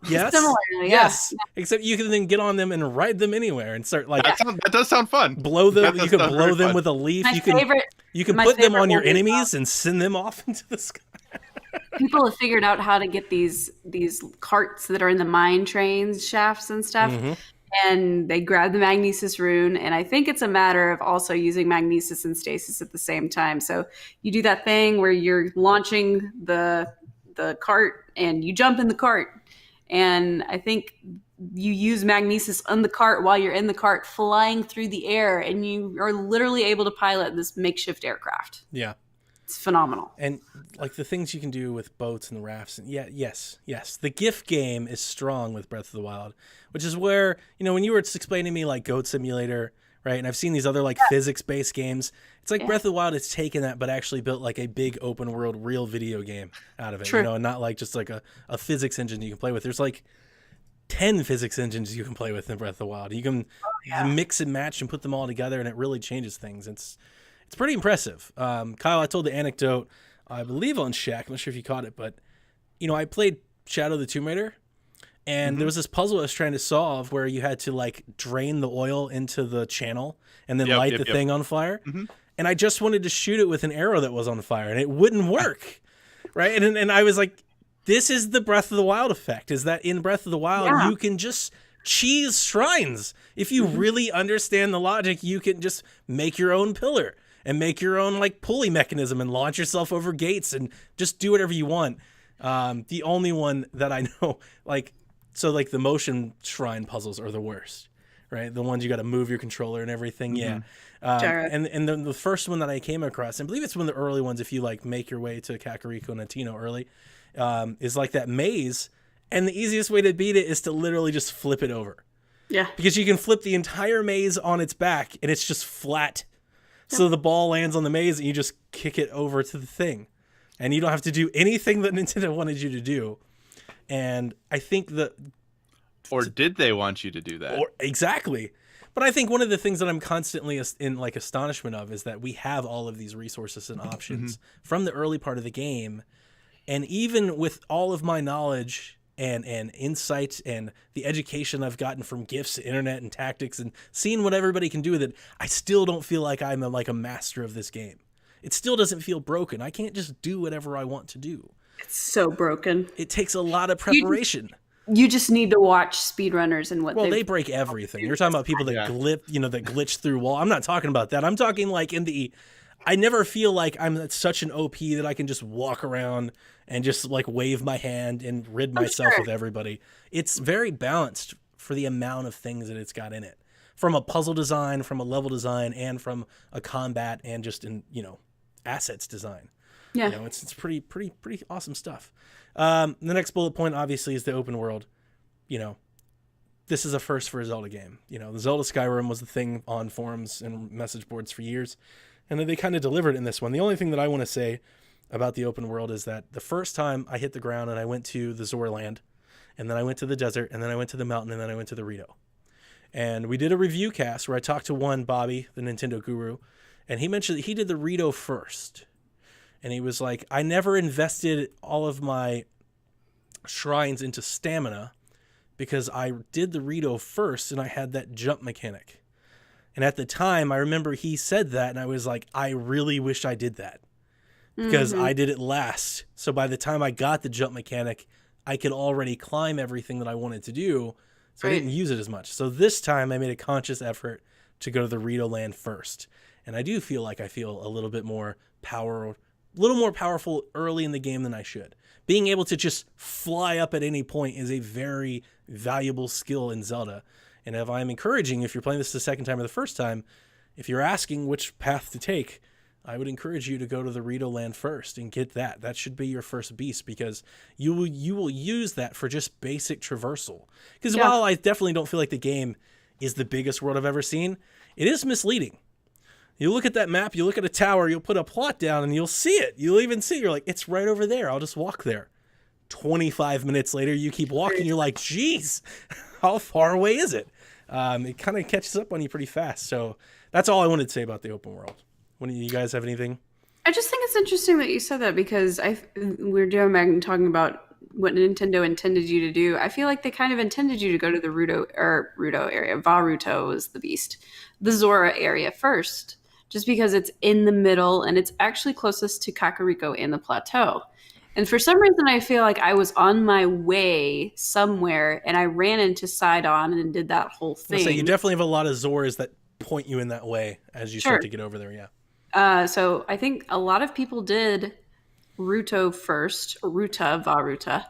Yes. Similarly, yes. Except you can then get on them and ride them anywhere and start like That does sound fun. blow them. You can blow them fun. with a leaf. My You can favorite. you can my put them favorite on your one is, enemies and send them off into the sky. People have figured out how to get these carts that are in the mine trains shafts and stuff. Mm-hmm. And they grab the magnesis rune, and I think it's a matter of also using magnesis and stasis at the same time. So you do that thing where you're launching the cart and you jump in the cart, and I think you use magnesis on the cart while you're in the cart flying through the air, and you are literally able to pilot this makeshift aircraft. Yeah. It's phenomenal. And like the things you can do with boats and the rafts, and yes. The GIF game is strong with Breath of the Wild, which is where, when you were explaining to me like Goat Simulator, right? And I've seen these other like physics-based games. It's like Breath of the Wild has taken that, but actually built like a big open world real video game out of it. True. And not like just like a physics engine you can play with. There's like 10 physics engines you can play with in Breath of the Wild. You can mix and match and put them all together, and it really changes things. It's pretty impressive. Kyle, I told the anecdote, I believe on Shaq. I'm not sure if you caught it, but I played Shadow of the Tomb Raider, and there was this puzzle I was trying to solve where you had to like drain the oil into the channel and then light the thing on fire. Mm-hmm. And I just wanted to shoot it with an arrow that was on fire, and it wouldn't work, right? And I was like, this is the Breath of the Wild effect. Is that in Breath of the Wild you can just cheese shrines. If you really understand the logic, you can just make your own pillar and make your own like pulley mechanism and launch yourself over gates and just do whatever you want. The only one that I know, like the motion shrine puzzles are the worst, right? The ones you got to move your controller and everything. Mm-hmm. Yeah. And then the first one that I came across, and I believe it's one of the early ones, if you like make your way to Kakariko and Atino early, is like that maze. And the easiest way to beat it is to literally just flip it over. Yeah. Because you can flip the entire maze on its back and it's just flat. So the ball lands on the maze and you just kick it over to the thing. And you don't have to do anything that Nintendo wanted you to do. And I think that Or did they want you to do that? Or exactly. But I think one of the things that I'm constantly in like astonishment of is that we have all of these resources and options from the early part of the game. And even with all of my knowledge and insights and the education I've gotten from gifts, internet, and tactics, and seeing what everybody can do with it, I still don't feel like I'm like a master of this game. It still doesn't feel broken. I can't just do whatever I want to do. It's so broken. It takes a lot of preparation. You just need to watch speedrunners and what they break everything. You're talking about people that that glitch through wall. I'm not talking about that. I'm talking like I never feel like I'm such an OP that I can just walk around and just like wave my hand and rid myself of everybody. It's very balanced for the amount of things that it's got in it. From a puzzle design, from a level design, and from a combat and just in, assets design. Yeah. It's pretty awesome stuff. The next bullet point obviously is the open world. This is a first for a Zelda game. The Zelda Skyrim was the thing on forums and message boards for years, and then they kind of delivered in this one. The only thing that I want to say about the open world is that the first time I hit the ground and I went to the Zora Land, and then I went to the desert, and then I went to the mountain, and then I went to the Rito. And we did a review cast where I talked to Bobby, the Nintendo guru, and he mentioned that he did the Rito first. And he was like, I never invested all of my shrines into stamina because I did the Rito first and I had that jump mechanic. And at the time, I remember he said that, and I was like, I really wish I did that because I did it last. So by the time I got the jump mechanic, I could already climb everything that I wanted to do. So I didn't use it as much. So this time I made a conscious effort to go to the Rito Land first. And I do feel like I feel a little bit more powerful early in the game than I should. Being able to just fly up at any point is a very valuable skill in Zelda. And if I'm encouraging, if you're playing this the second time or the first time, if you're asking which path to take, I would encourage you to go to the Rito Land first and get that. That should be your first beast because you will use that for just basic traversal. Because while I definitely don't feel like the game is the biggest world I've ever seen, it is misleading. You look at that map, you look at a tower, you'll put a plot down and you'll see it. You'll even see it. You're like, it's right over there. I'll just walk there. 25 minutes later, you keep walking. You're like, geez, how far away is it? It kind of catches up on you pretty fast. So that's all I wanted to say about the open world. Do you guys have anything? I just think it's interesting that you said that because we're doing back and talking about what Nintendo intended you to do. I feel like they kind of intended you to go to the Ruto area. Varuto is the beast. The Zora area first. Just because it's in the middle and it's actually closest to Kakariko and the plateau. And for some reason, I feel like I was on my way somewhere and I ran into Sidon and did that whole thing. So you definitely have a lot of Zoras that point you in that way as you start to get over there, yeah. So I think a lot of people did Ruto first, or Varuta.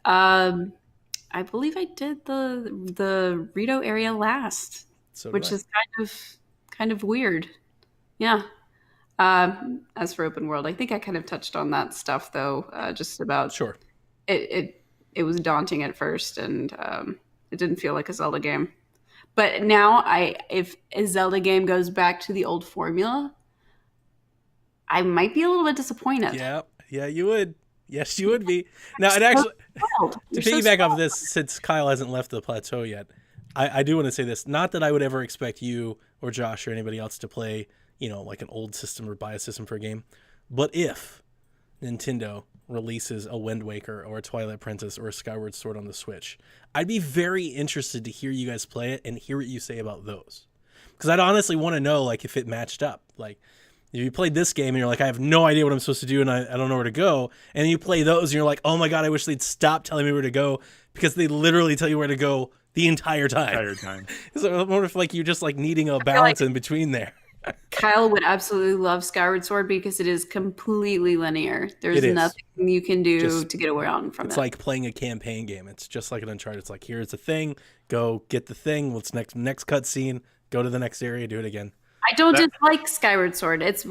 I believe I did the Rito area last, which is kind of weird. Yeah. As for open world, I think I kind of touched on that stuff though, just about it was daunting at first and it didn't feel like a Zelda game. But now if a Zelda game goes back to the old formula, I might be a little bit disappointed. Yeah, you would. Yes, you would be. Now, it actually to piggyback off of this, since Kyle hasn't left the plateau yet, I do want to say this. Not that I would ever expect you or Josh or anybody else to play, like an old system or buy a system for a game. But if Nintendo releases a Wind Waker or a Twilight Princess or a Skyward Sword on the Switch, I'd be very interested to hear you guys play it and hear what you say about those. Because I'd honestly want to know, like, if it matched up. Like, if you played this game and you're like, I have no idea what I'm supposed to do and I don't know where to go, and you play those and you're like, oh my god, I wish they'd stop telling me where to go, because they literally tell you where to go the entire time. So I wonder if, like, you're just, like, needing a balance in between there. Kyle would absolutely love Skyward Sword because it is completely linear. There's nothing you can do to get around from it. It's like playing a campaign game. It's just like an Uncharted. It's like, here's the thing, go get the thing. What's next cutscene? Go to the next area, do it again. I don't dislike Skyward Sword. It's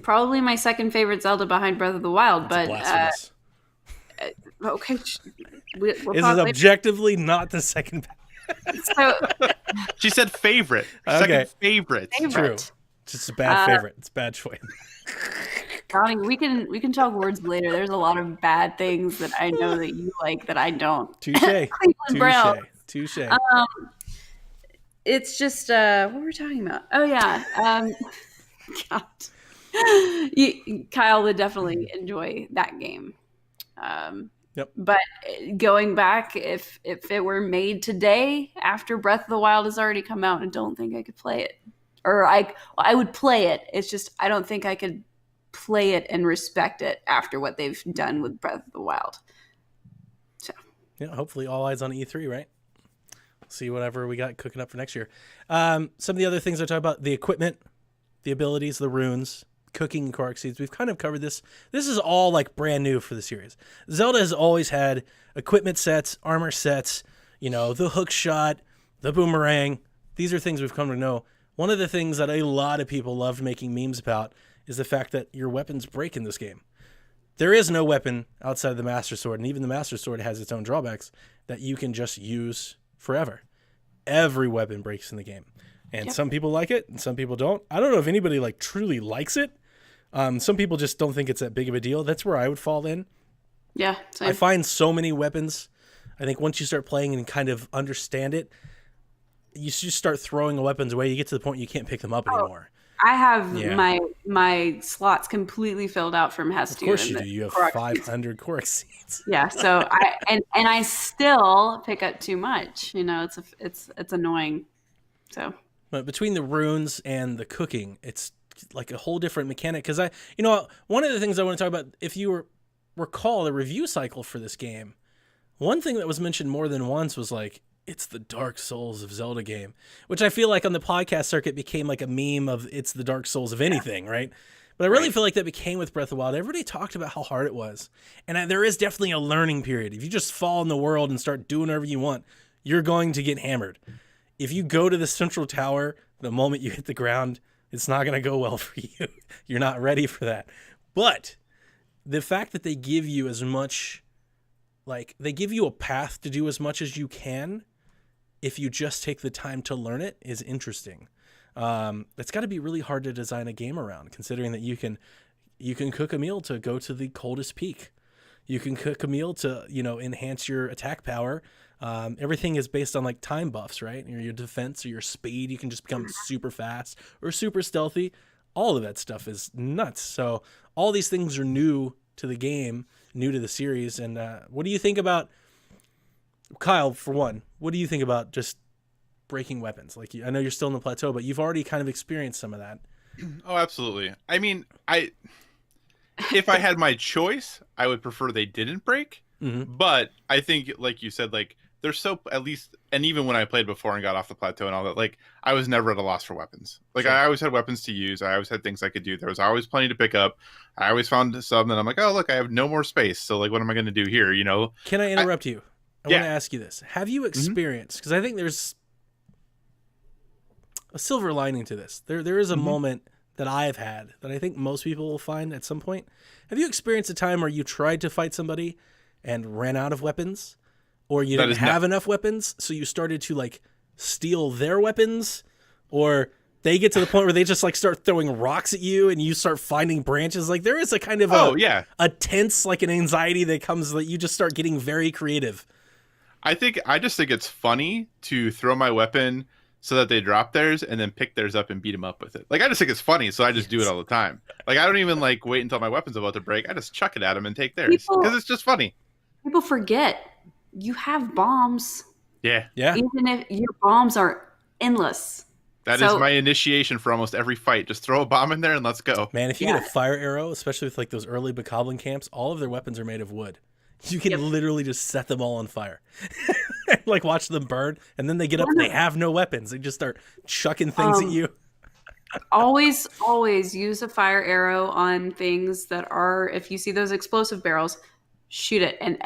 probably my second favorite Zelda behind Breath of the Wild. But okay, is it objectively not the second? So she said favorite. Second favorite. True. Just a bad favorite. It's a bad choice. Donnie, we can talk words later. There's a lot of bad things that I know that you like that I don't. Touche. Brown. Touche. It's just what were we talking about? Oh yeah. God. Kyle would definitely enjoy that game. Yep. But going back, if it were made today after Breath of the Wild has already come out, I don't think I could play it. Or I would play it. It's just I don't think I could play it and respect it after what they've done with Breath of the Wild. So yeah, hopefully all eyes on E3, right? See whatever we got cooking up for next year. Some of the other things I talk about: the equipment, the abilities, the runes, cooking Korok seeds. We've kind of covered this. This is all like brand new for the series. Zelda has always had equipment sets, armor sets, the hook shot, the boomerang. These are things we've come to know. One of the things that a lot of people loved making memes about is the fact that your weapons break in this game. There is no weapon outside of the Master Sword, and even the Master Sword has its own drawbacks that you can just use forever. Every weapon breaks in the game. And some people like it and some people don't. I don't know if anybody like truly likes it. Some people just don't think it's that big of a deal. That's where I would fall in. Yeah. Same. I find so many weapons. I think once you start playing and kind of understand it, you just start throwing weapons away. You get to the point you can't pick them up anymore. I have my slots completely filled out from Hestu. Of course you do. You have 500 Korok seeds. Yeah, so I still pick up too much. It's annoying. So, but between the runes and the cooking, it's like a whole different mechanic. Because one of the things I want to talk about, if you recall the review cycle for this game, one thing that was mentioned more than once was like, it's the Dark Souls of Zelda game, which I feel like on the podcast circuit became like a meme of it's the Dark Souls of anything, right? But I really feel like that became with Breath of the Wild. Everybody talked about how hard it was. And there is definitely a learning period. If you just fall in the world and start doing whatever you want, you're going to get hammered. If you go to the central tower, the moment you hit the ground, it's not going to go well for you. You're not ready for that. But the fact that they give you as much, they give you a path to do as much as you can if you just take the time to learn it is interesting. It's got to be really hard to design a game around, considering that you can cook a meal to go to the coldest peak. You can cook a meal to, enhance your attack power. Everything is based on like time buffs, right? Your defense or your speed, you can just become super fast or super stealthy. All of that stuff is nuts. So all these things are new to the game, new to the series. And what do you think about, Kyle, for one, what do you think about just breaking weapons? Like, I know you're still in the plateau, but you've already kind of experienced some of that. Oh, absolutely. I mean, if I had my choice, I would prefer they didn't break. Mm-hmm. But I think, like you said, like they're so, at least, and even when I played before and got off the plateau and all that, like I was never at a loss for weapons. Like, sure. I always had weapons to use. I always had things I could do. There was always plenty to pick up. I always found some that I'm like, oh, look, I have no more space. So like, what am I going to do here? Can I interrupt you? I want to ask you this. Have you experienced, because I think there's a silver lining to this. There is a moment that I've had that I think most people will find at some point. Have you experienced a time where you tried to fight somebody and ran out of weapons, or you didn't have enough weapons, so you started to like steal their weapons, or they get to the point where they just like start throwing rocks at you and you start finding branches? Like there is a kind of a tense, like an anxiety that comes that you just start getting very creative. I just think it's funny to throw my weapon so that they drop theirs and then pick theirs up and beat them up with it. Like, I just think it's funny, so I just do it all the time. Like, I don't even, like, wait until my weapon's about to break. I just chuck it at them and take theirs, because it's just funny. People forget you have bombs. Yeah. Even if your bombs are endless. That is my initiation for almost every fight. Just throw a bomb in there and let's go. Man, if you get a fire arrow, especially with, like, those early Bokoblin camps, all of their weapons are made of wood. You can literally just set them all on fire. Like, watch them burn, and then they get up and they have no weapons. They just start chucking things at you. always use a fire arrow on things that are, if you see those explosive barrels, shoot it, and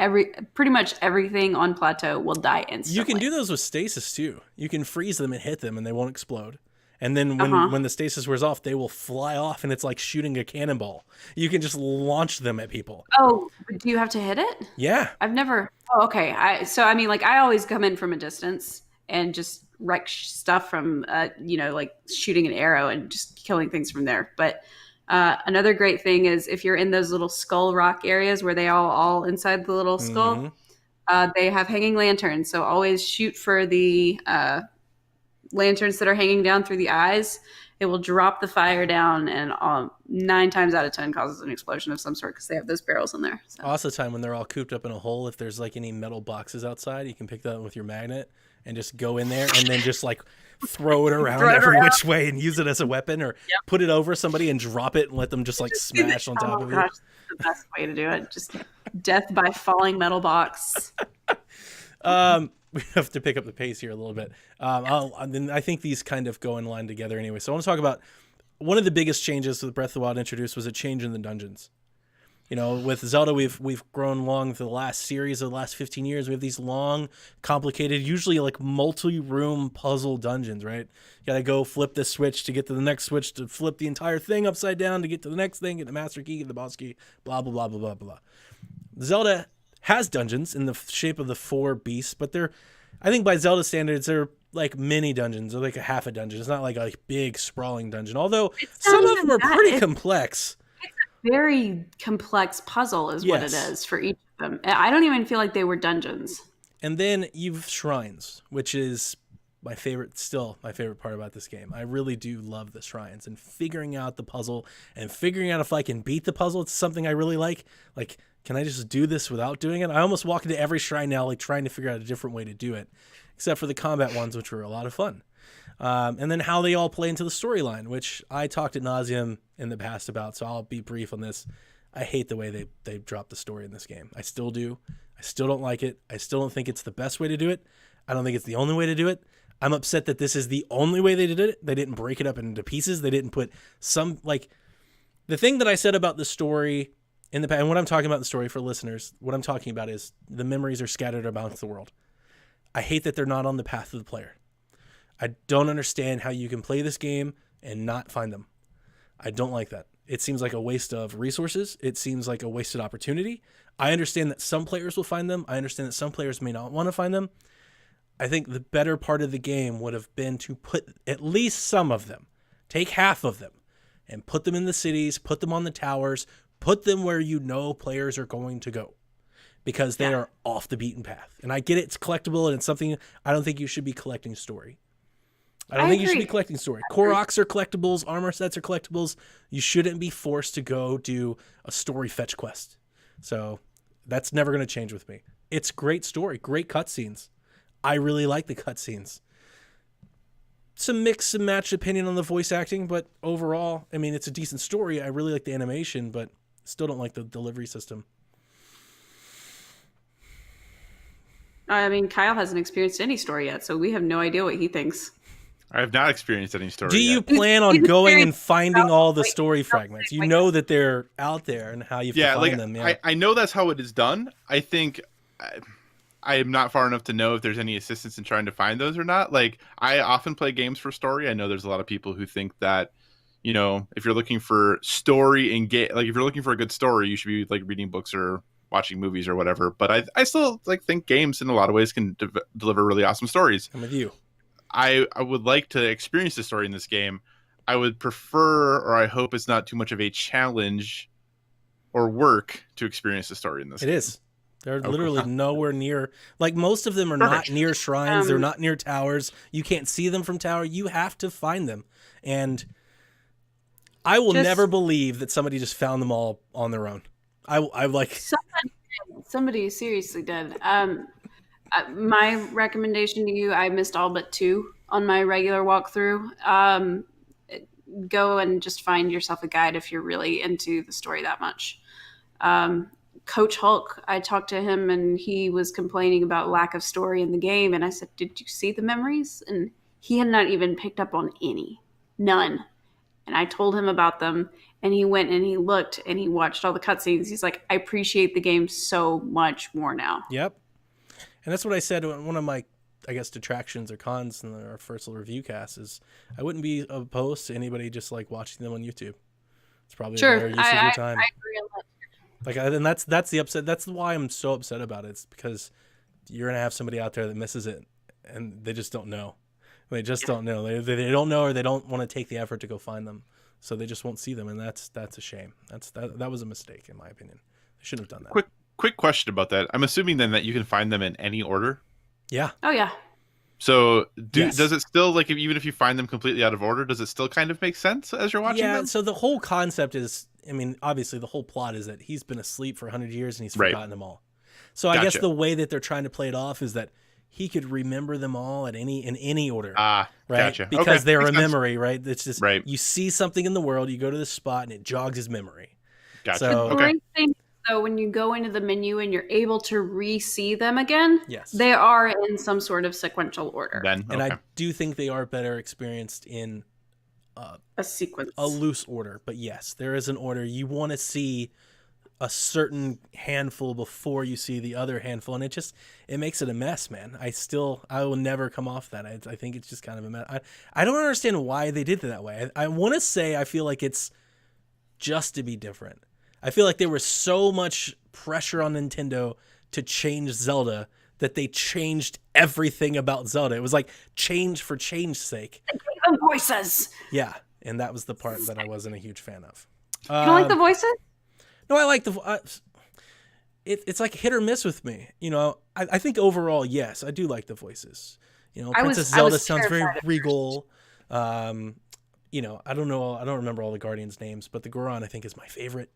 pretty much everything on plateau will die instantly. You can do those with stasis, too. You can freeze them and hit them, and they won't explode. And then when the stasis wears off, they will fly off, and it's like shooting a cannonball. You can just launch them at people. Oh, do you have to hit it? Yeah. I've never. Oh, okay. I always come in from a distance and just wreck stuff from, like shooting an arrow and just killing things from there. But another great thing is if you're in those little skull rock areas where they all inside the little skull, They have hanging lanterns, so always shoot for the lanterns that are hanging down through the eyes. It will drop the fire down, and 9 times out of 10 causes an explosion of some sort because they have those barrels in there. So. Also, time when they're all cooped up in a hole, if there's like any metal boxes outside, you can pick that up with your magnet and just go in there and then just like throw it around every which way and use it as a weapon, or put it over somebody and drop it and let them just like smash on top of you. That's the best way to do it. Just death by falling metal box. We have to pick up the pace here a little bit. I think these kind of go in line together anyway. So I want to talk about one of the biggest changes that Breath of the Wild introduced was a change in the dungeons. You know, with Zelda, we've grown long for the last series of the last 15 years. We have these long, complicated, usually like multi-room puzzle dungeons, right? You got to go flip this switch to get to the next switch, to flip the entire thing upside down to get to the next thing, get the master key, get the boss key, blah, blah, blah, blah, blah, blah. Zelda has dungeons in the shape of the 4 beasts, but I think by Zelda standards, they're like mini dungeons or like a half a dungeon. It's not like a big sprawling dungeon, although some of them are pretty complex. Very complex puzzle is what it is for each of them. I don't even feel like they were dungeons. And then you've shrines, which is my favorite part about this game. I really do love the shrines and figuring out the puzzle and figuring out if I can beat the puzzle. It's something I really like. Like, can I just do this without doing it? I almost walk into every shrine now, like trying to figure out a different way to do it, except for the combat ones, which were a lot of fun. And then how they all play into the storyline, which I talked ad nauseum in the past about, so I'll be brief on this. I hate the way they dropped the story in this game. I still do. I still don't like it. I still don't think it's the best way to do it. I don't think it's the only way to do it. I'm upset that this is the only way they did it. They didn't break it up into pieces. They didn't put some, like, the thing that I said about the story in the past, and what I'm talking about in the story for listeners, what I'm talking about is the memories are scattered about the world. I hate that they're not on the path of the player. I don't understand how you can play this game and not find them. I don't like that. It seems like a waste of resources. It seems like a wasted opportunity. I understand that some players will find them. I understand that some players may not want to find them. I think the better part of the game would have been to put at least some of them, take half of them, and put them in the cities, put them on the towers, put them where you know players are going to go, because they are off the beaten path. And I get it, it's collectible, and it's something I don't think you should be collecting story. I don't think you should be collecting story. Koroks are collectibles, armor sets are collectibles. You shouldn't be forced to go do a story fetch quest. So that's never going to change with me. It's great story, great cutscenes. I really like the cutscenes. Some mix and match opinion on the voice acting, but overall, I mean, it's a decent story. I really like the animation, but still don't like the delivery system. I mean, Kyle hasn't experienced any story yet, so we have no idea what he thinks. I have not experienced any story. Do you yet. plan on going and finding all the story fragments? You know that they're out there and how you find them. Yeah, I know that's how it is done. I think I am not far enough to know if there's any assistance in trying to find those or not. Like, I often play games for story. I know there's a lot of people who think that, you know, if you're looking for story and like if you're looking for a good story, you should be like reading books or watching movies or whatever. But I still like think games in a lot of ways can deliver really awesome stories. I'm with you. I would like to experience the story in this game. I would prefer, or I hope it's not too much of a challenge or work to experience the story in this game. It is. They're literally nowhere near. Like, most of them are not near shrines. They're not near towers. You can't see them from tower. You have to find them. And I will never believe that somebody just found them all on their own. I like... Somebody seriously did. My recommendation to you, I missed all but 2 on my regular walkthrough. Go and just find yourself a guide if you're really into the story that much. Coach Hulk, I talked to him and he was complaining about lack of story in the game. And I said, did you see the memories? And he had not even picked up on any. None. And I told him about them. And he went and he looked and he watched all the cutscenes. He's like, I appreciate the game so much more now. Yep. And that's what I said. One of my, I guess, detractions or cons in our first little review cast is I wouldn't be opposed to anybody just like watching them on YouTube. It's probably a better use of your time. I agree on that. Like, and that's the upset. That's why I'm so upset about it. It's because you're gonna have somebody out there that misses it, and they just don't know. They just don't know. They don't know, or they don't want to take the effort to go find them, so they just won't see them, and that's a shame. That was a mistake in my opinion. They shouldn't have done that. quick question about that. I'm assuming then that you can find them in any order. Yeah. Oh yeah. So Yes. does it still, like, even if you find them completely out of order, does it still kind of make sense as you're watching Yeah. them? So the whole concept is, I mean, obviously the whole plot is that he's been asleep for 100 years and he's Right. forgotten them all. So I guess Gotcha. the way that they're trying to play it off is that he could remember them all in any order. Ah, Right, gotcha. because Okay, they're makes a sense. memory, right? It's just Right. you see something in the world, you go to this spot, and it jogs his memory. Gotcha. So- The Okay. great thing, though, when you go into the menu and you're able to re-see them again, Yes, they are in some sort of sequential order. Then and okay. I do think they are better experienced in A sequence. a loose order. But yes, there is an order. You want to see a certain handful before you see the other handful, and it makes it a mess, man. I will never come off that. I think it's just kind of a mess. I don't understand why they did it that way. I want to say I feel like it's just to be different. I feel like there was so much pressure on Nintendo to change Zelda that they changed everything about Zelda. It was like change for change's sake. Give them voices. Yeah, and that was the part that I wasn't a huge fan of. You don't like the voices? No, I like it's like hit or miss with me. You know, I think overall, yes, I do like the voices. You know, Princess Zelda sounds very terrified at regal. You know, I don't remember all the Guardians' names, but the Goron I think is my favorite.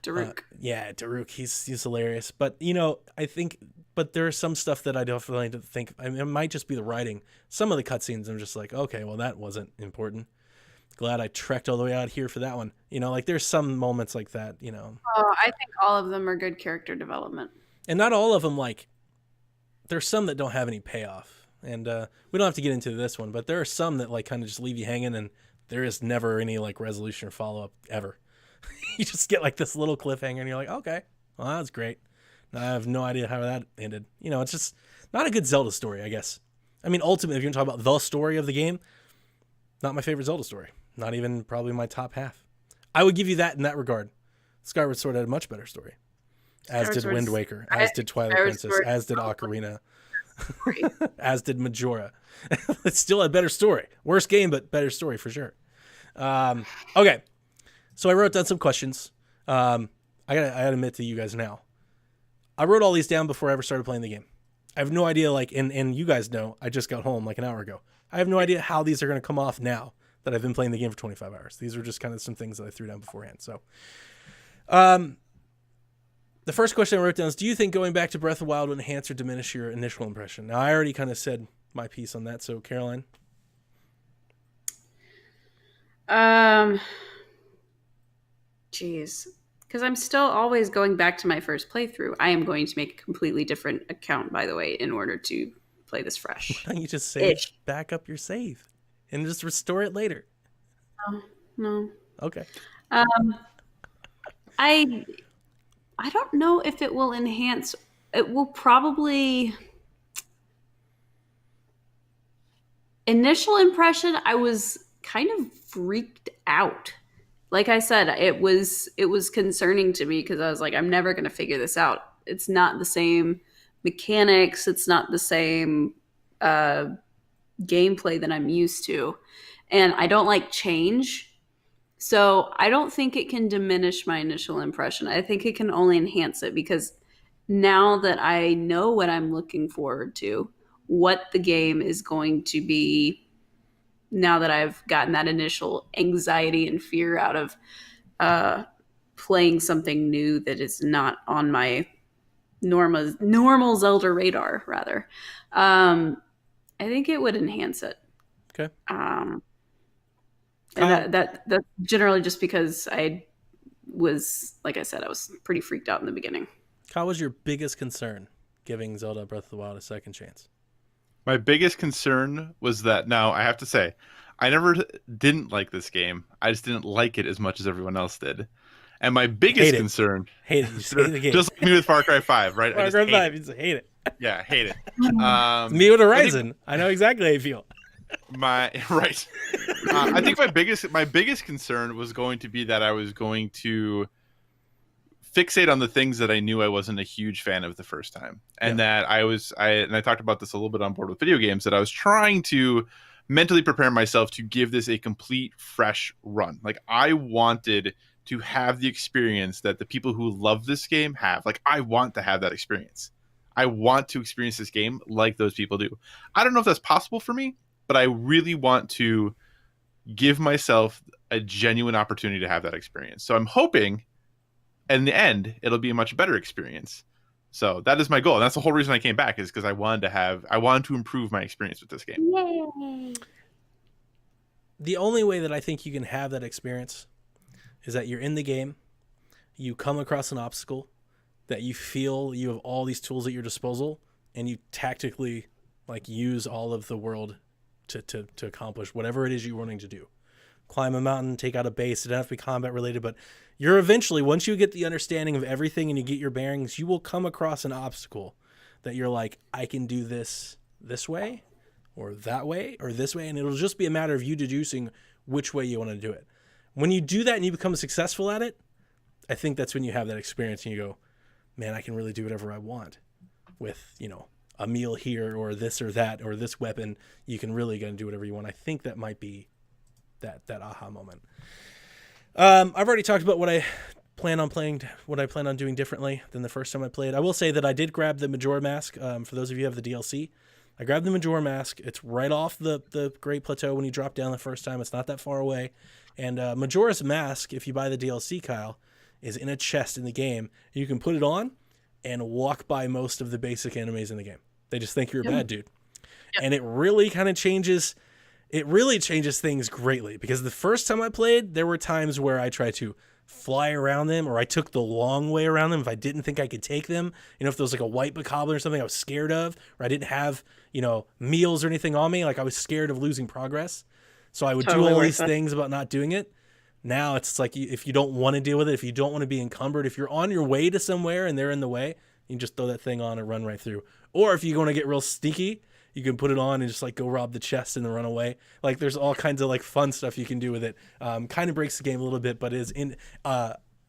Daruk. Yeah, Daruk, he's hilarious. But you know, but there is some stuff that I definitely think. I mean, it might just be the writing. Some of the cutscenes, I'm just like, okay, well, that wasn't important. Glad I trekked all the way out here for that one. You know, like there's some moments like that. You know, Oh, I think all of them are good character development. and not all of them. Like, there's some that don't have any payoff, and we don't have to get into this one, but there are some that like kind of just leave you hanging, and there is never any like resolution or follow up ever. You just get like this little cliffhanger, and you're like, okay, well, that was great. I have no idea how that ended. You know, it's just not a good Zelda story, I guess. I mean, ultimately, if you're gonna talk about the story of the game, not my favorite Zelda story. Not even probably my top half. I would give you that in that regard. Skyward Sword had a much better story. As Skyward did Sword's- Wind Waker, as did Twilight Skyward Princess, Sword- as did Ocarina, Great. as did Majora. It's still a better story. Worst game, but better story for sure. Okay, so I wrote down some questions. I gotta admit to you guys now, I wrote all these down before I ever started playing the game. I have no idea, like, and you guys know, I just got home like an hour ago. I have no idea how these are going to come off now that I've been playing the game for 25 hours. These are just kind of some things that I threw down beforehand. So, the first question I wrote down is, do you think going back to Breath of the Wild would enhance or diminish your initial impression? Now, I already kind of said my piece on that. So, Caroline? Jeez. Because I'm still always going back to my first playthrough. I am going to make a completely different account, by the way, in order to play this fresh. Why don't you just save, back up your save and just restore it later? No. Okay. I don't know if it will enhance. It will probably. Initial impression, I was kind of freaked out. Like I said, it was concerning to me because I was like, I'm never going to figure this out. It's not the same mechanics. It's not the same gameplay that I'm used to. And I don't like change. So I don't think it can diminish my initial impression. I think it can only enhance it because now that I know what I'm looking forward to, what the game is going to be, now that I've gotten that initial anxiety and fear out of playing something new that is not on my normal Zelda radar, rather. I think it would enhance it. Okay. And that's generally just because I was, like I said, I was pretty freaked out in the beginning. Kyle, what was your biggest concern giving Zelda Breath of the Wild a second chance? My biggest concern was that, now I have to say, I never didn't like this game. I just didn't like it as much as everyone else did. And my biggest concern, hate it. You just hate the game. just like me with Far Cry 5, right? Far Cry 5, you just hate it. Yeah, hate it. Me with Horizon. I know exactly how you feel. Right. I think my biggest concern was going to be that I was going to fixate on the things that I knew I wasn't a huge fan of the first time, and that I talked about this a little bit on board with video games, that I was trying to mentally prepare myself to give this a complete fresh run. Like, I wanted to have the experience that the people who love this game have. Like, I want to have that experience. I want to experience this game like those people do. I don't know if that's possible for me, but I really want to give myself a genuine opportunity to have that experience. So I'm hoping in the end, it'll be a much better experience. So that is my goal. And that's the whole reason I came back, is because I wanted to improve my experience with this game. Yay. The only way that I think you can have that experience is that you're in the game, you come across an obstacle, that you feel you have all these tools at your disposal, and you tactically like use all of the world to accomplish whatever it is you're wanting to do. Climb a mountain, take out a base. It doesn't have to be combat related, but you're eventually, once you get the understanding of everything and you get your bearings, you will come across an obstacle that you're like, I can do this way or that way or this way. And it'll just be a matter of you deducing which way you want to do it. When you do that and you become successful at it, I think that's when you have that experience and you go, man, I can really do whatever I want with, a meal here or this or that or this weapon. You can really go and do whatever you want. I think that might be that aha moment. I've already talked about what I plan on doing differently than the first time I played. I will say that I did grab the Majora Mask. For those of you who have the DLC, I grabbed the Majora Mask. It's right off the Great Plateau when you drop down the first time. It's not that far away. And Majora's Mask, if you buy the DLC, Kyle, is in a chest in the game. You can put it on and walk by most of the basic enemies in the game. They just think you're a bad dude. Yep. And it really kind of changes things greatly, because the first time I played, there were times where I tried to fly around them, or I took the long way around them if I didn't think I could take them. If there was like a white bokoblin or something I was scared of, or I didn't have, meals or anything on me, like I was scared of losing progress. So I would do all these things about not doing it. Now it's like, if you don't want to deal with it, if you don't want to be encumbered, if you're on your way to somewhere and they're in the way, you can just throw that thing on and run right through. Or if you want to get real sneaky, you can put it on and just like go rob the chest and then run away. Like there's all kinds of like fun stuff you can do with it. Kind of breaks the game a little bit, but is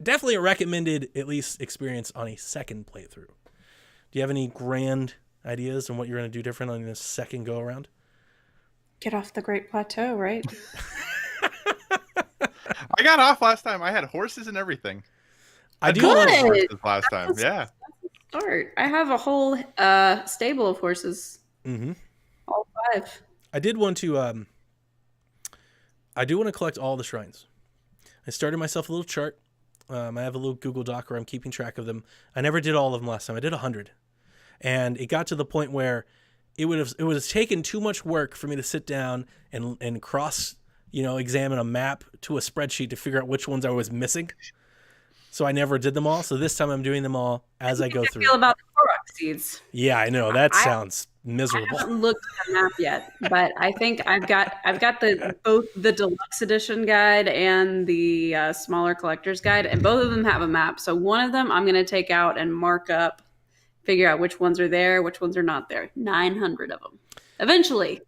definitely a recommended at least experience on a second playthrough. Do you have any grand ideas on what you're going to do different on this second go around? Get off the Great Plateau, right? I got off last time. I had horses and everything. I do love horses last time. Yeah. Start. I have a whole stable of horses. Mm-hmm. All 5. I do want to collect all the shrines. I started myself a little chart. I have a little Google Doc where I'm keeping track of them. I never did all of them last time. I did 100, and it got to the point where it would have taken too much work for me to sit down and cross, examine a map to a spreadsheet to figure out which ones I was missing. So I never did them all. So this time I'm doing them all as I go through. Feel about the Korok seeds. Yeah, I know that sounds miserable. I haven't looked at the map yet, but I think I've got both the deluxe edition guide and the smaller collector's guide, and both of them have a map. So one of them I'm going to take out and mark up, figure out which ones are there, which ones are not there. 900 of them. Eventually.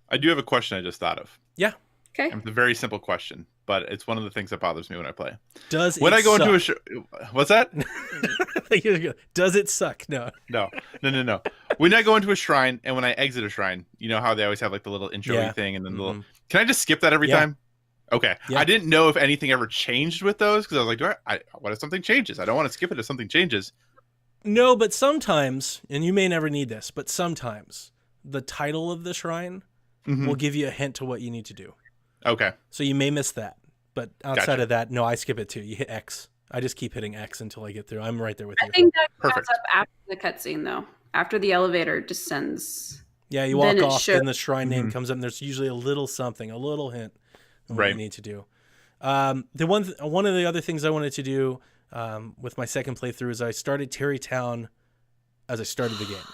I do have a question I just thought of. Yeah. Okay. It's a very simple question, but it's one of the things that bothers me when I play. When I go into what's that? Does it suck? No. When I go into a shrine and when I exit a shrine, you know how they always have like the little intro thing and then the little. Can I just skip that every time? Okay. Yeah. I didn't know if anything ever changed with those, because I was like, what if something changes? I don't want to skip it if something changes. No, but sometimes, and you may never need this, but sometimes the title of the shrine will give you a hint to what you need to do. Okay. So you may miss that. But outside of that, no, I skip it too. You hit X. I just keep hitting X until I get through. I'm right there with you. I think that comes up after the cutscene, though. After the elevator descends. Yeah, you walk off, then the shrine name comes up, and there's usually a little something, a little hint on what you need to do. One of the other things I wanted to do with my second playthrough is I started Terry Town as I started the game.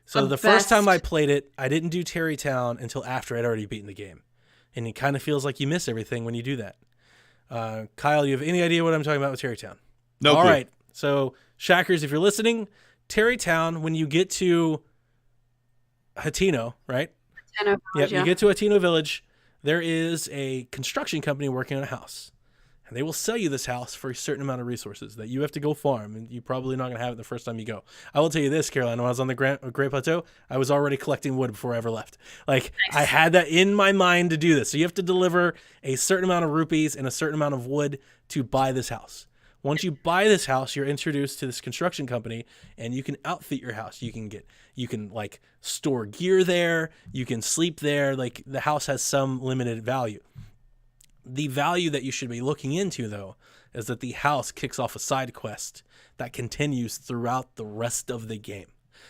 So the first time I played it, I didn't do Terry Town until after I'd already beaten the game. And it kind of feels like you miss everything when you do that. Kyle, you have any idea what I'm talking about with Terry Town? No clue. All right. So, Shackers, if you're listening, Terry Town, when you get to Hateno, right? Hateno Village, you get to Hateno Village, there is a construction company working on a house. and they will sell you this house for a certain amount of resources that you have to go farm, and you're probably not going to have it the first time you go. I will tell you this, Caroline, when I was on the Great Plateau, I was already collecting wood before I ever left. Like, nice. I had that in my mind to do this. So you have to deliver a certain amount of rupees and a certain amount of wood to buy this house. Once you buy this house, you're introduced to this construction company, and you can outfit your house. You can like store gear there. You can sleep there. Like, the house has some limited value. The value that you should be looking into, though, is that the house kicks off a side quest that continues throughout the rest of the game.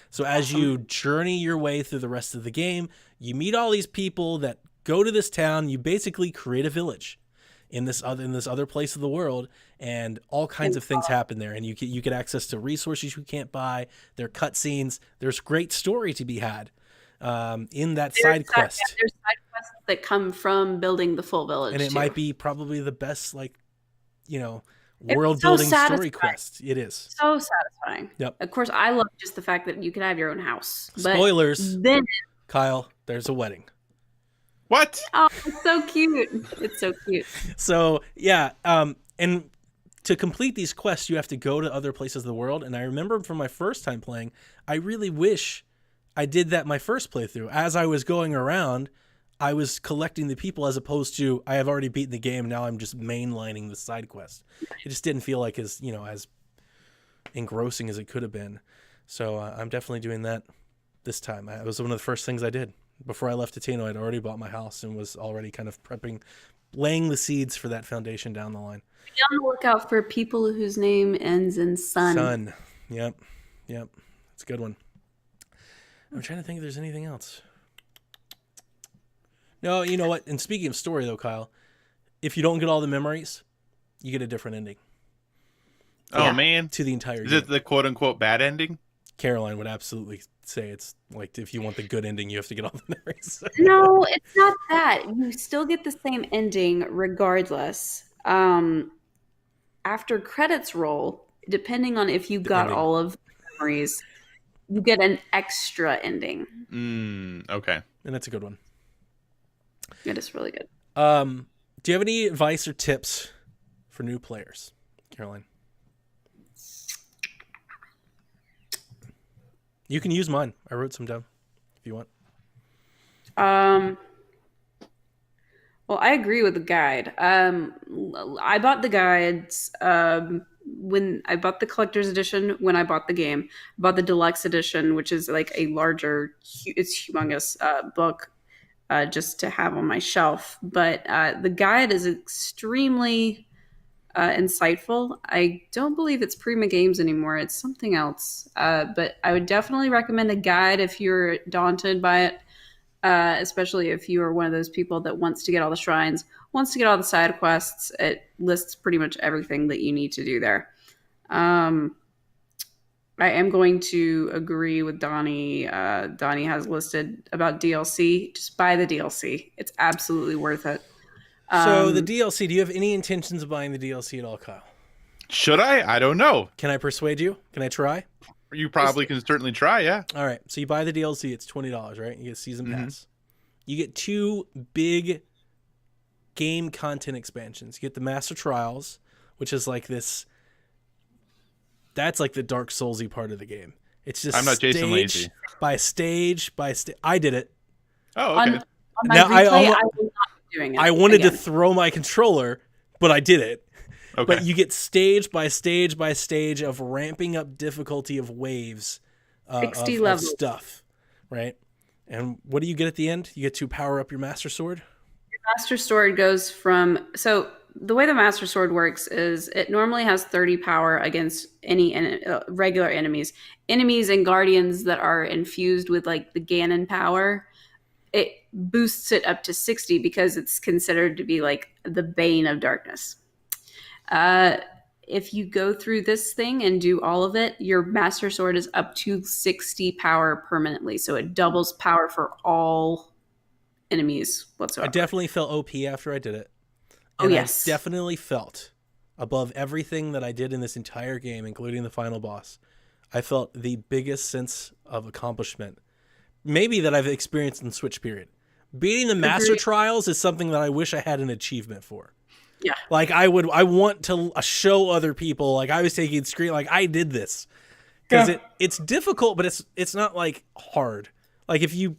So as you journey your way through the rest of the game, you meet all these people that go to this town. You basically create a village in this other place of the world, and all kinds of things happen there. And you get access to resources you can't buy. There are cutscenes. There's great story to be had in that side quest. There's side quests that come from building the full village, and it too. might be probably the best, world building story quest. It is so satisfying. Yep. Of course, I love just the fact that you can have your own house. Spoilers. But then, Kyle, there's a wedding. What? Oh, it's so cute. It's so cute. So yeah, and to complete these quests, you have to go to other places of the world. And I remember from my first time playing, I really wish I did that my first playthrough. As I was going around, I was collecting the people, as opposed to I have already beaten the game. Now I'm just mainlining the side quest. It just didn't feel like as engrossing as it could have been. So I'm definitely doing that this time. It was one of the first things I did. Before I left Tateno, I'd already bought my house and was already kind of laying the seeds for that foundation down the line. Be on the lookout for people whose name ends in Sun. Sun. Yep. It's a good one. I'm trying to think if there's anything else. No, you know what? And speaking of story, though, Kyle, if you don't get all the memories, you get a different ending. Oh, man. To the entire game. Is it the quote-unquote bad ending? Caroline would absolutely say it's like, if you want the good ending, you have to get all the memories. No, it's not that. You still get the same ending regardless. After credits roll, depending on if you got all of the memories, you get an extra ending. Okay. And that's a good one. It is really good. Do you have any advice or tips for new players, Caroline? You can use mine. I wrote some down if you want. Well, I agree with the guide. I bought the guides when I bought the collector's edition. When I bought the game, I bought the deluxe edition, which is like a larger, it's humongous book, just to have on my shelf. But the guide is extremely insightful. I don't believe it's Prima Games anymore. It's something else. But I would definitely recommend a guide if you're daunted by it. Especially if you are one of those people that wants to get all the shrines, wants to get all the side quests. It lists pretty much everything that you need to do there. I am going to agree with Donnie. Donnie has listed about DLC. Just buy the DLC. It's absolutely worth it. So the DLC, do you have any intentions of buying the DLC at all, Kyle? Should I? I don't know. Can I persuade you? Can I try? You probably can certainly try, yeah. All right. So you buy the DLC. It's $20, right? You get Season Pass. You get 2 big game content expansions. You get the Master Trials, which is like this. That's like the Dark Soulsy part of the game. It's just I'm not Jason Lazy. By stage by stage. I did it. Oh, okay. On my replay, I will not be doing it. I wanted to throw my controller, but I did it. Okay. But you get stage by stage by stage of ramping up difficulty of waves 60 of levels. stuff, right? And what do you get at the end? You get to power up your Master Sword? Your Master Sword goes from... So the way the Master Sword works is it normally has 30 power against any regular enemies. Enemies and guardians that are infused with like the Ganon power, it boosts it up to 60 because it's considered to be like the bane of darkness. If you go through this thing and do all of it, your Master Sword is up to 60 power permanently. So it doubles power for all enemies whatsoever. I definitely felt OP after I did it. And yes. I definitely felt above everything that I did in this entire game, including the final boss, I felt the biggest sense of accomplishment, maybe that I've experienced in Switch period. Beating the Master Trials is something that I wish I had an achievement for. Yeah. Like I want to show other people, like I was taking screen, like I did this. Because it's difficult, but it's not like hard. Like if you're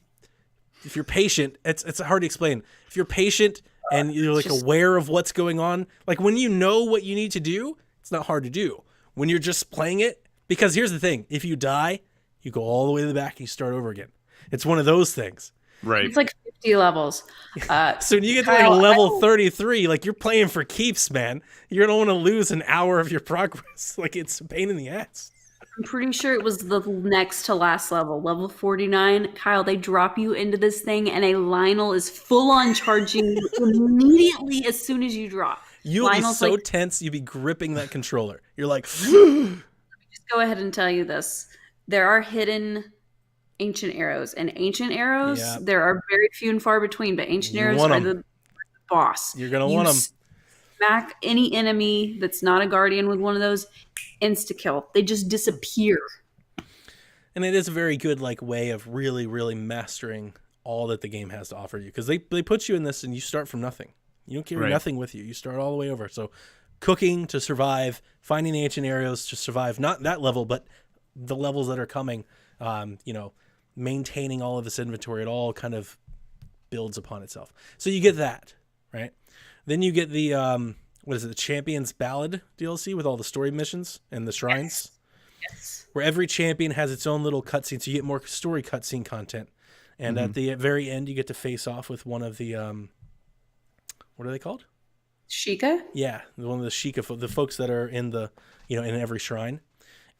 patient, it's hard to explain. If you're patient and you're like aware of what's going on, like when you know what you need to do, it's not hard to do. When you're just playing it, because here's the thing: if you die, you go all the way to the back and you start over again. It's one of those things. Right. It's like 50 levels. So when you get to Kyle, like level 33, like you're playing for keeps, man. You don't want to lose an hour of your progress. Like it's a pain in the ass. I'm pretty sure it was the next to last level, level 49. Kyle, they drop you into this thing, and a Lionel is full on charging you immediately as soon as you drop. You'll Lionel's be so like, tense, you'll be gripping that controller. You're like, just go ahead and tell you this. There are hidden ancient arrows, and ancient arrows, there are very few and far between, but ancient arrows are the boss. You're going to want them. Smack any enemy that's not a guardian with one of those, insta-kill. They just disappear. And it is a very good like way of really, really mastering all that the game has to offer you. Because they put you in this and you start from nothing. You don't carry nothing with you. You start all the way over. So cooking to survive, finding the ancient arrows to survive, not that level, but the levels that are coming, maintaining all of this inventory, it all kind of builds upon itself. So you get that, right? Then you get the, the Champion's Ballad DLC with all the story missions and the shrines. Yes. Where every champion has its own little cutscene, so you get more story cutscene content. And at the very end, you get to face off with one of the, what are they called? Sheikah? Yeah, one of the Sheikah, the folks that are in the, in every shrine.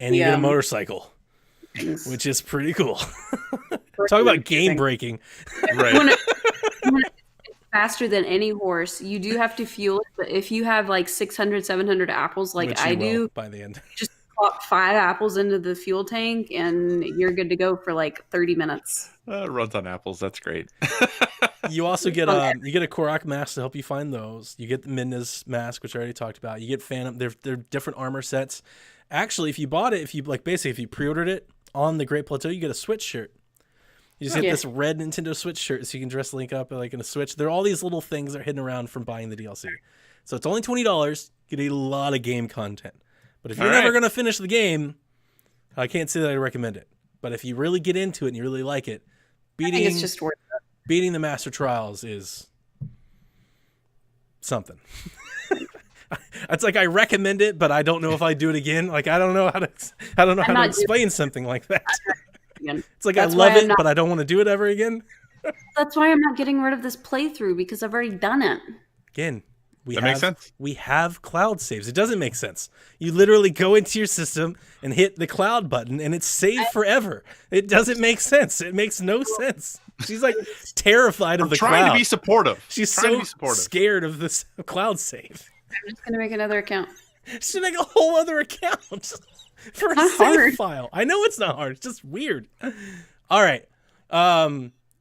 And you get a motorcycle, which is pretty cool. Talk about game breaking. Right. Faster than any horse. You do have to fuel it, but if you have like 600, 700 apples like which I do, by the end, just pop 5 apples into the fuel tank and you're good to go for like 30 minutes. Runs on apples. That's great. You also get you get a Korok mask to help you find those. You get the Midna's mask, which I already talked about. You get Phantom. They're different armor sets. Actually, if you bought it, if you pre-ordered it on the Great Plateau, you get a Switch shirt. You just get this red Nintendo Switch shirt so you can dress Link up like in a Switch. There are all these little things that are hidden around from buying the DLC. So it's only $20. Get a lot of game content. But if you're never going to finish the game, I can't say that I recommend it. But if you really get into it and you really like it, it's just worth it. Beating the Master Trials is something. It's like I recommend it, but I don't know if I do it again. Like I don't know how to explain something like that. It's like I love it, but I don't want to do it ever again. That's why I'm not getting rid of this playthrough because I've already done it. Again, makes sense. We have cloud saves. It doesn't make sense. You literally go into your system and hit the cloud button, and it's saved forever. It doesn't make sense. It makes no sense. She's like terrified of the cloud. Trying to be supportive. She's so scared of this cloud save. I'm just gonna make another account. She's make a whole other account for a save file. I know it's not hard. It's just weird. All right.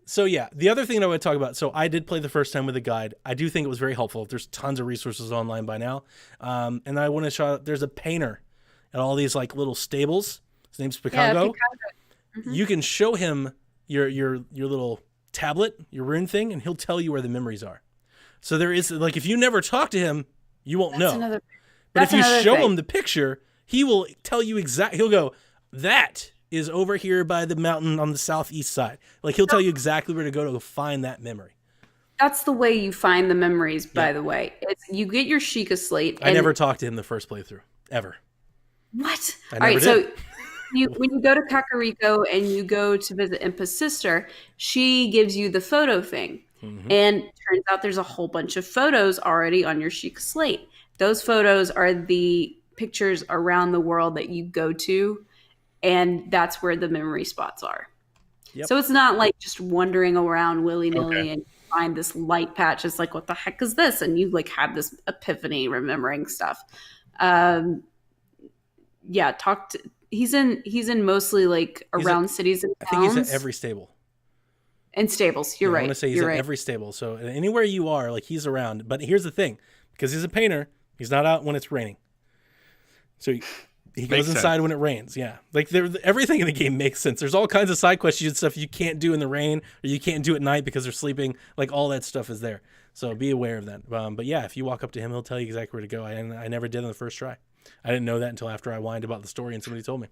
So yeah, the other thing that I would talk about. So I did play the first time with a guide. I do think it was very helpful. There's tons of resources online by now. And I want to shout out. There's a painter at all these like little stables. His name's Picago. Mm-hmm. You can show him your little tablet, your rune thing, and he'll tell you where the memories are. So there is like if you never talk to him, you won't know. But if you show him the picture, he will tell you exactly. He'll go, that is over here by the mountain on the southeast side. Like he'll tell you exactly where to go to find that memory. That's the way you find the memories, by the way. You get your Sheikah slate. I never talked to him the first playthrough, ever. What? All right, so when you go to Kakariko and you go to visit Impa's sister, she gives you the photo thing. Mm-hmm. And turns out there's a whole bunch of photos already on your Sheikah slate. Those photos are the pictures around the world that you go to, and that's where the memory spots are. Yep. So it's not like just wandering around willy-nilly and find this light patch. It's like, what the heck is this? And you like have this epiphany remembering stuff. He's in mostly like around cities and towns. I think he's at every stable. And stables, you're right. I want to say he's at every stable. So anywhere you are, like he's around. But here's the thing, because he's a painter, he's not out when it's raining. So he goes inside when it rains. Yeah, like everything in the game makes sense. There's all kinds of side quests and stuff you can't do in the rain, or you can't do at night because they're sleeping. Like all that stuff is there. So be aware of that. But yeah, if you walk up to him, he'll tell you exactly where to go. I never did on the first try. I didn't know that until after I whined about the story and somebody told me.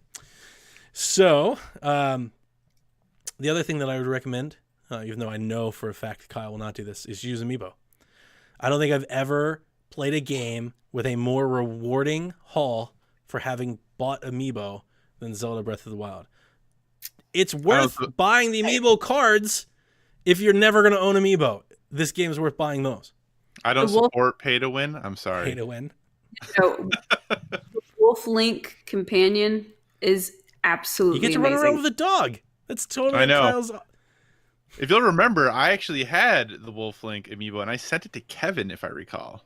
So the other thing that I would recommend, even though I know for a fact Kyle will not do this, is use Amiibo. I don't think I've ever played a game with a more rewarding haul for having bought Amiibo than Zelda Breath of the Wild. It's worth buying the Amiibo cards if you're never going to own Amiibo. This game is worth buying those. I don't support pay to win. I'm sorry. Pay to win. So, Wolf Link Companion is absolutely You get to amazing. run around with a dog. That's totally I know. Kyle's. If you'll remember, I actually had the Wolf Link amiibo, and I sent it to Kevin, if I recall.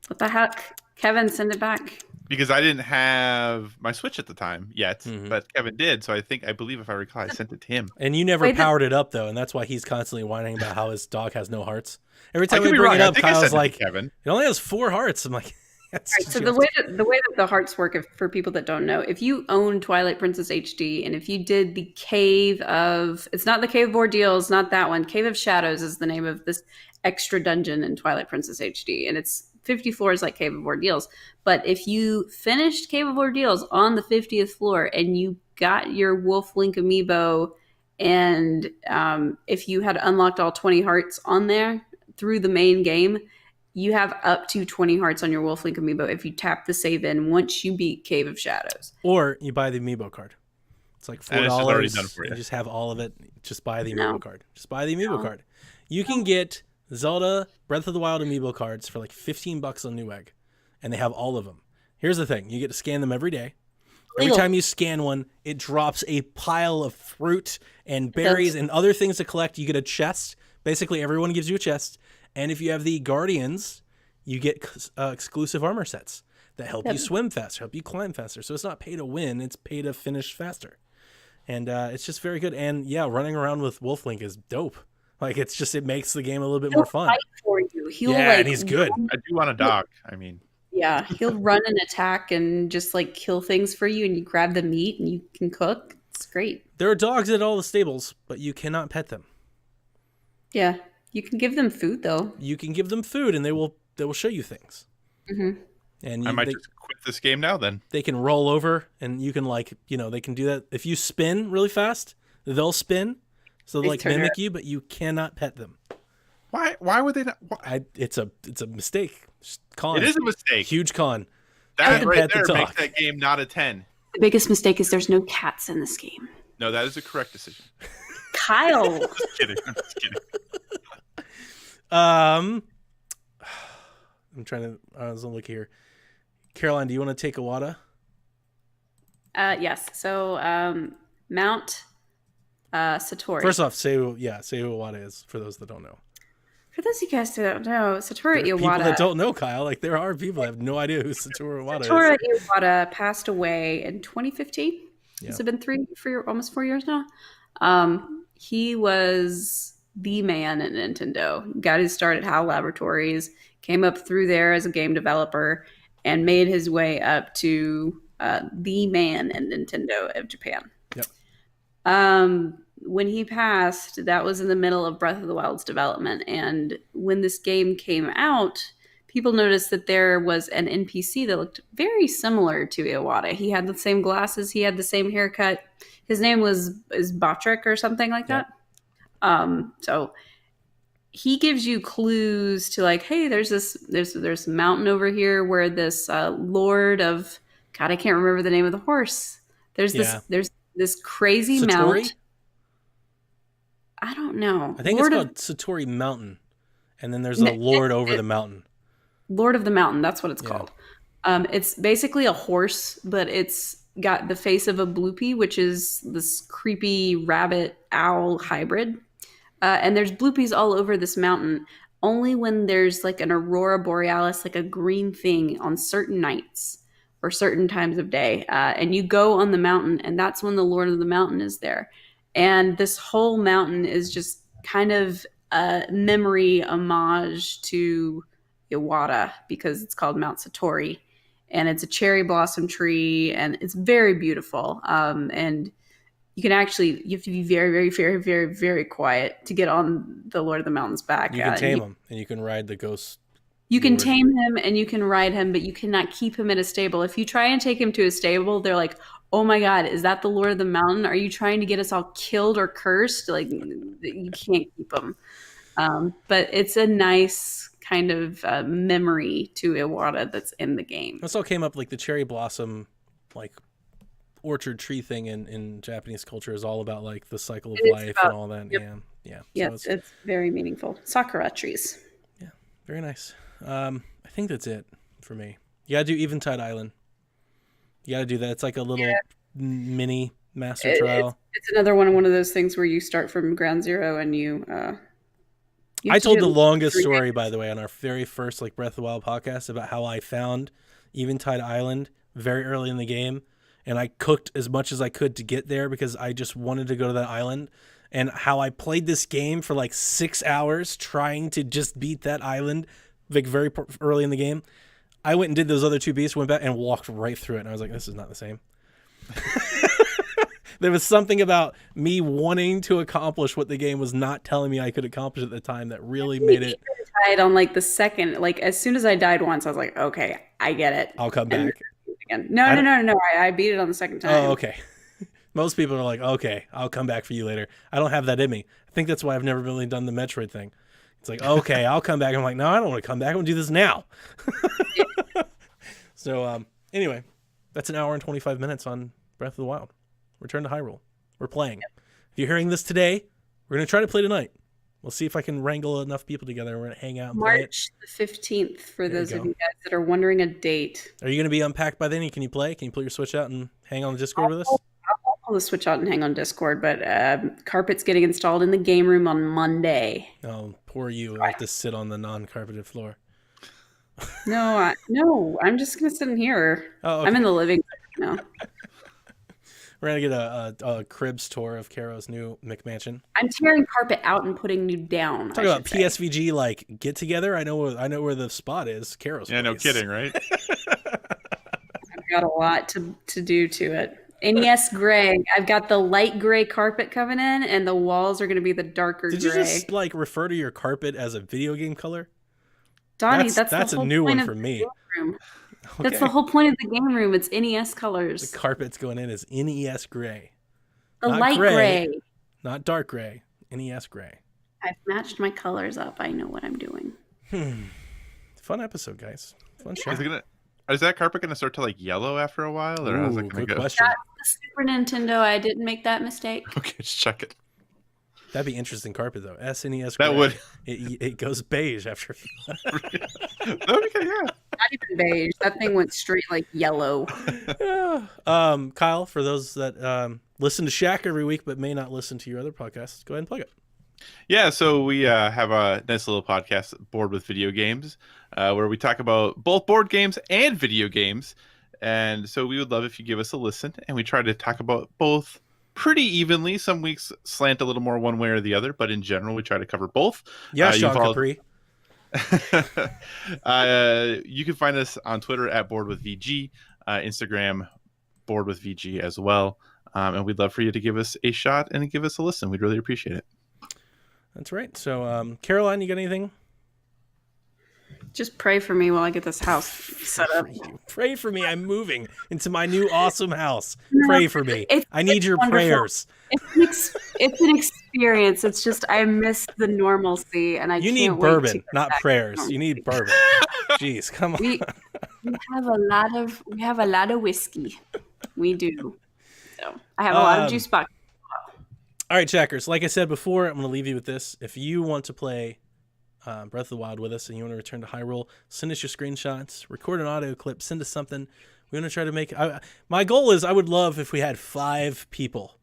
What the heck? Kevin, send it back. Because I didn't have my Switch at the time yet, but Kevin did. So I believe if I recall, I sent it to him. And you never powered it up, though, and that's why he's constantly whining about how his dog has no hearts. Every time we bring it up, Kyle's like, Kevin. It only has 4 hearts. I'm like, that's Right, so the way that the hearts work, for people that don't know, if you own Twilight Princess HD, and if you did the Cave of, it's not the Cave of Ordeals, not that one. Cave of Shadows is the name of this extra dungeon in Twilight Princess HD, and it's 50 floors like Cave of Ordeals. But if you finished Cave of Ordeals on the 50th floor and you got your Wolf Link amiibo, and if you had unlocked all 20 hearts on there through the main game, you have up to 20 hearts on your Wolf Link amiibo if you tap the save in once you beat Cave of Shadows. Or you buy the amiibo card. It's like $4. It's already done for you. You just have all of it. Just buy the amiibo card. Just buy the amiibo card. You can get Zelda Breath of the Wild amiibo cards for like $15 on Newegg, and they have all of them. Here's the thing. You get to scan them every day. Every time you scan one, it drops a pile of fruit and berries and other things to collect. You get a chest. Basically, everyone gives you a chest. And if you have the Guardians, you get exclusive armor sets that help you swim faster, help you climb faster. So it's not pay to win, it's pay to finish faster. And it's just very good. And yeah, running around with Wolf Link is dope. Like, it's just, it makes the game a little bit more fun. Fight for you. He'll and he's good. I do want a dog. I mean, yeah, he'll run and attack and just like kill things for you, and you grab the meat and you can cook. It's great. There are dogs at all the stables, but you cannot pet them. Yeah. You can give them food, though. You can give them food, and they will show you things. Mm-hmm. And I might just quit this game now. Then they can roll over, and you can they can do that if you spin really fast. They'll spin, so they like mimic you, but you cannot pet them. Why would they not? It's a mistake. Con. It is a mistake. Huge con. That right there makes that game not a 10. The biggest mistake is there's no cats in this game. No, that is a correct decision. Kyle. Just kidding. I'm just kidding. I'm trying to. I was gonna look here. Caroline, do you want to take Iwata? Yes. So Mount Satori. First off, say who Iwata is for those that don't know. For those of you guys who don't know, Satoru Iwata. People that don't know, Kyle, like there are people that have no idea who Satoru Iwata is. Satoru Iwata passed away in 2015. Yeah. Has it been almost 4 years now? He was the man at Nintendo. Got his start at HAL Laboratories, came up through there as a game developer, and made his way up to the man at Nintendo of Japan. Yep. When he passed, that was in the middle of Breath of the Wild's development. And when this game came out, people noticed that there was an NPC that looked very similar to Iwata. He had the same glasses. He had the same haircut. His name is Botrick or something like that. So he gives you clues to like, hey, there's a mountain over here where this Lord of, God, I can't remember the name of the horse. There's this crazy Satori? mount. I don't know. I think it's called Satori Mountain, and then there's a Lord over the mountain. Lord of the Mountain, that's what it's called. It's basically a horse, but it's got the face of a bloopy, which is this creepy rabbit owl hybrid. And there's bloopies all over this mountain, only when there's like an aurora borealis, like a green thing on certain nights or certain times of day. And you go on the mountain, and that's when the Lord of the Mountain is there. And this whole mountain is just kind of a memory homage to Iwata because it's called Mount Satori, and it's a cherry blossom tree, and it's very beautiful. And you have to be very, very, very, very, very quiet to get on the Lord of the Mountain's back. You can tame him, and you can ride the ghost. You can Lord. tame him and you can ride him, but you cannot keep him in a stable. If you try and take him to a stable, they're like, "Oh my God, is that the Lord of the Mountain? Are you trying to get us all killed or cursed?" Like, you can't keep him. But it's a nice kind of memory to Iwata that's in the game. This all came up like the cherry blossom, like orchard tree thing in Japanese culture is all about like the cycle of life and all that. Yep. Yeah. Yes, So it's very meaningful. Sakura trees. Yeah, very nice. I think that's it for me. You gotta do Eventide Island. You gotta do that. It's like a little mini master trial. It's another one of those things where you start from ground zero and you I told the longest story, by the way, on our very first like Breath of the Wild podcast about how I found Eventide Island very early in the game, and I cooked as much as I could to get there because I just wanted to go to that island, and how I played this game for like 6 hours trying to just beat that island like very early in the game. I went and did those other 2 beasts, went back and walked right through it, and I was like, this is not the same. There was something about me wanting to accomplish what the game was not telling me I could accomplish at the time that really made it. Died on like the second, like as soon as I died once, I was like, okay, I get it. I'll come back. Again. No. I beat it on the second time. Oh, okay. Most people are like, okay, I'll come back for you later. I don't have that in me. I think that's why I've never really done the Metroid thing. It's like, okay, I'll come back. I'm like, no, I don't want to come back. I want to do this now. So anyway, that's an hour and 25 minutes on Breath of the Wild. Return to Hyrule. We're playing. If you're hearing this today, we're going to try to play tonight. We'll see if I can wrangle enough people together. We're going to hang out and March the 15th for those of you guys that are wondering a date. Are you going to be unpacked by then? Can you play? Can you pull your Switch out and hang on the Discord with us? I'll pull the Switch out and hang on Discord, but carpet's getting installed in the game room on Monday. Oh, poor you. I have to sit on the non-carpeted floor. No, I'm just going to sit in here. Oh, okay. I'm in the living room now. We're going to get a cribs tour of Caro's new McMansion. I'm tearing carpet out and putting new down. Talk about PSVG like get together. I know where the spot is. Caro's place. No kidding, right? I've got a lot to do to it. NES gray. I've got the light gray carpet coming in, and the walls are going to be the darker gray. Did you just like refer to your carpet as a video game color? Donnie, that's a new one for me. Okay. That's the whole point of the game room. It's NES colors. The carpet's going in as NES gray. The light gray. Not dark gray. NES gray. I've matched my colors up. I know what I'm doing. Fun episode, guys. Fun show. Is that carpet going to start to like yellow after a while? Or how's it going to go? Question. That's the Super Nintendo. I didn't make that mistake. Okay, just check it. That'd be interesting carpet though. SNES. That would. It goes beige after. Okay, yeah. Not even beige. That thing went straight like yellow. Yeah. Kyle, for those that listen to Shaq every week but may not listen to your other podcasts, go ahead and plug it. Yeah, so we have a nice little podcast, Bored with Video Games, where we talk about both board games and video games. And so we would love if you give us a listen, and we try to talk about both pretty evenly. Some weeks slant a little more one way or the other, but in general, we try to cover both. Yeah, Sean Capri. You can find us on Twitter at BoredWithVG, Instagram BoredWithVG as well. And we'd love for you to give us a shot and give us a listen. We'd really appreciate it. That's right. So, Caroline, you got anything? Just pray for me while I get this house set up. Pray for me. I'm moving into my new awesome house. Pray for me. I need your wonderful. prayers. It's an experience. It's just I miss the normalcy, and You need bourbon, not prayers. You need bourbon. Jeez, come on. We have a lot of whiskey. We do. So I have a lot of juice box. All right, Checkers. Like I said before, I'm going to leave you with this. If you want to play Breath of the Wild with us and you want to return to Hyrule, send us your screenshots, record an audio clip, send us something. We want to try to make my goal is I would love if we had 5 people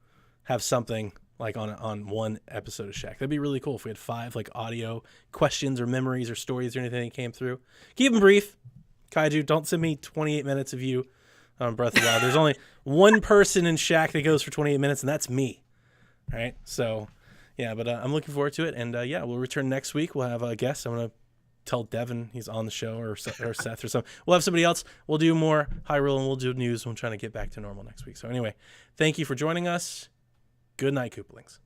have something like on one episode of Shack. That'd be really cool if we had 5 like audio questions or memories or stories or anything that came through. Keep them brief. Kaiju, don't send me 28 minutes of you on Breath of the Wild. There's only one person in Shack that goes for 28 minutes, and that's me. All right, so yeah, but I'm looking forward to it, and yeah, we'll return next week. We'll have a guest. I'm gonna tell Devin he's on the show, or Seth or something. We'll have somebody else. We'll do more Hyrule, and we'll do news. We're trying to get back to normal next week. So anyway, thank you for joining us. Good night, Koopalings.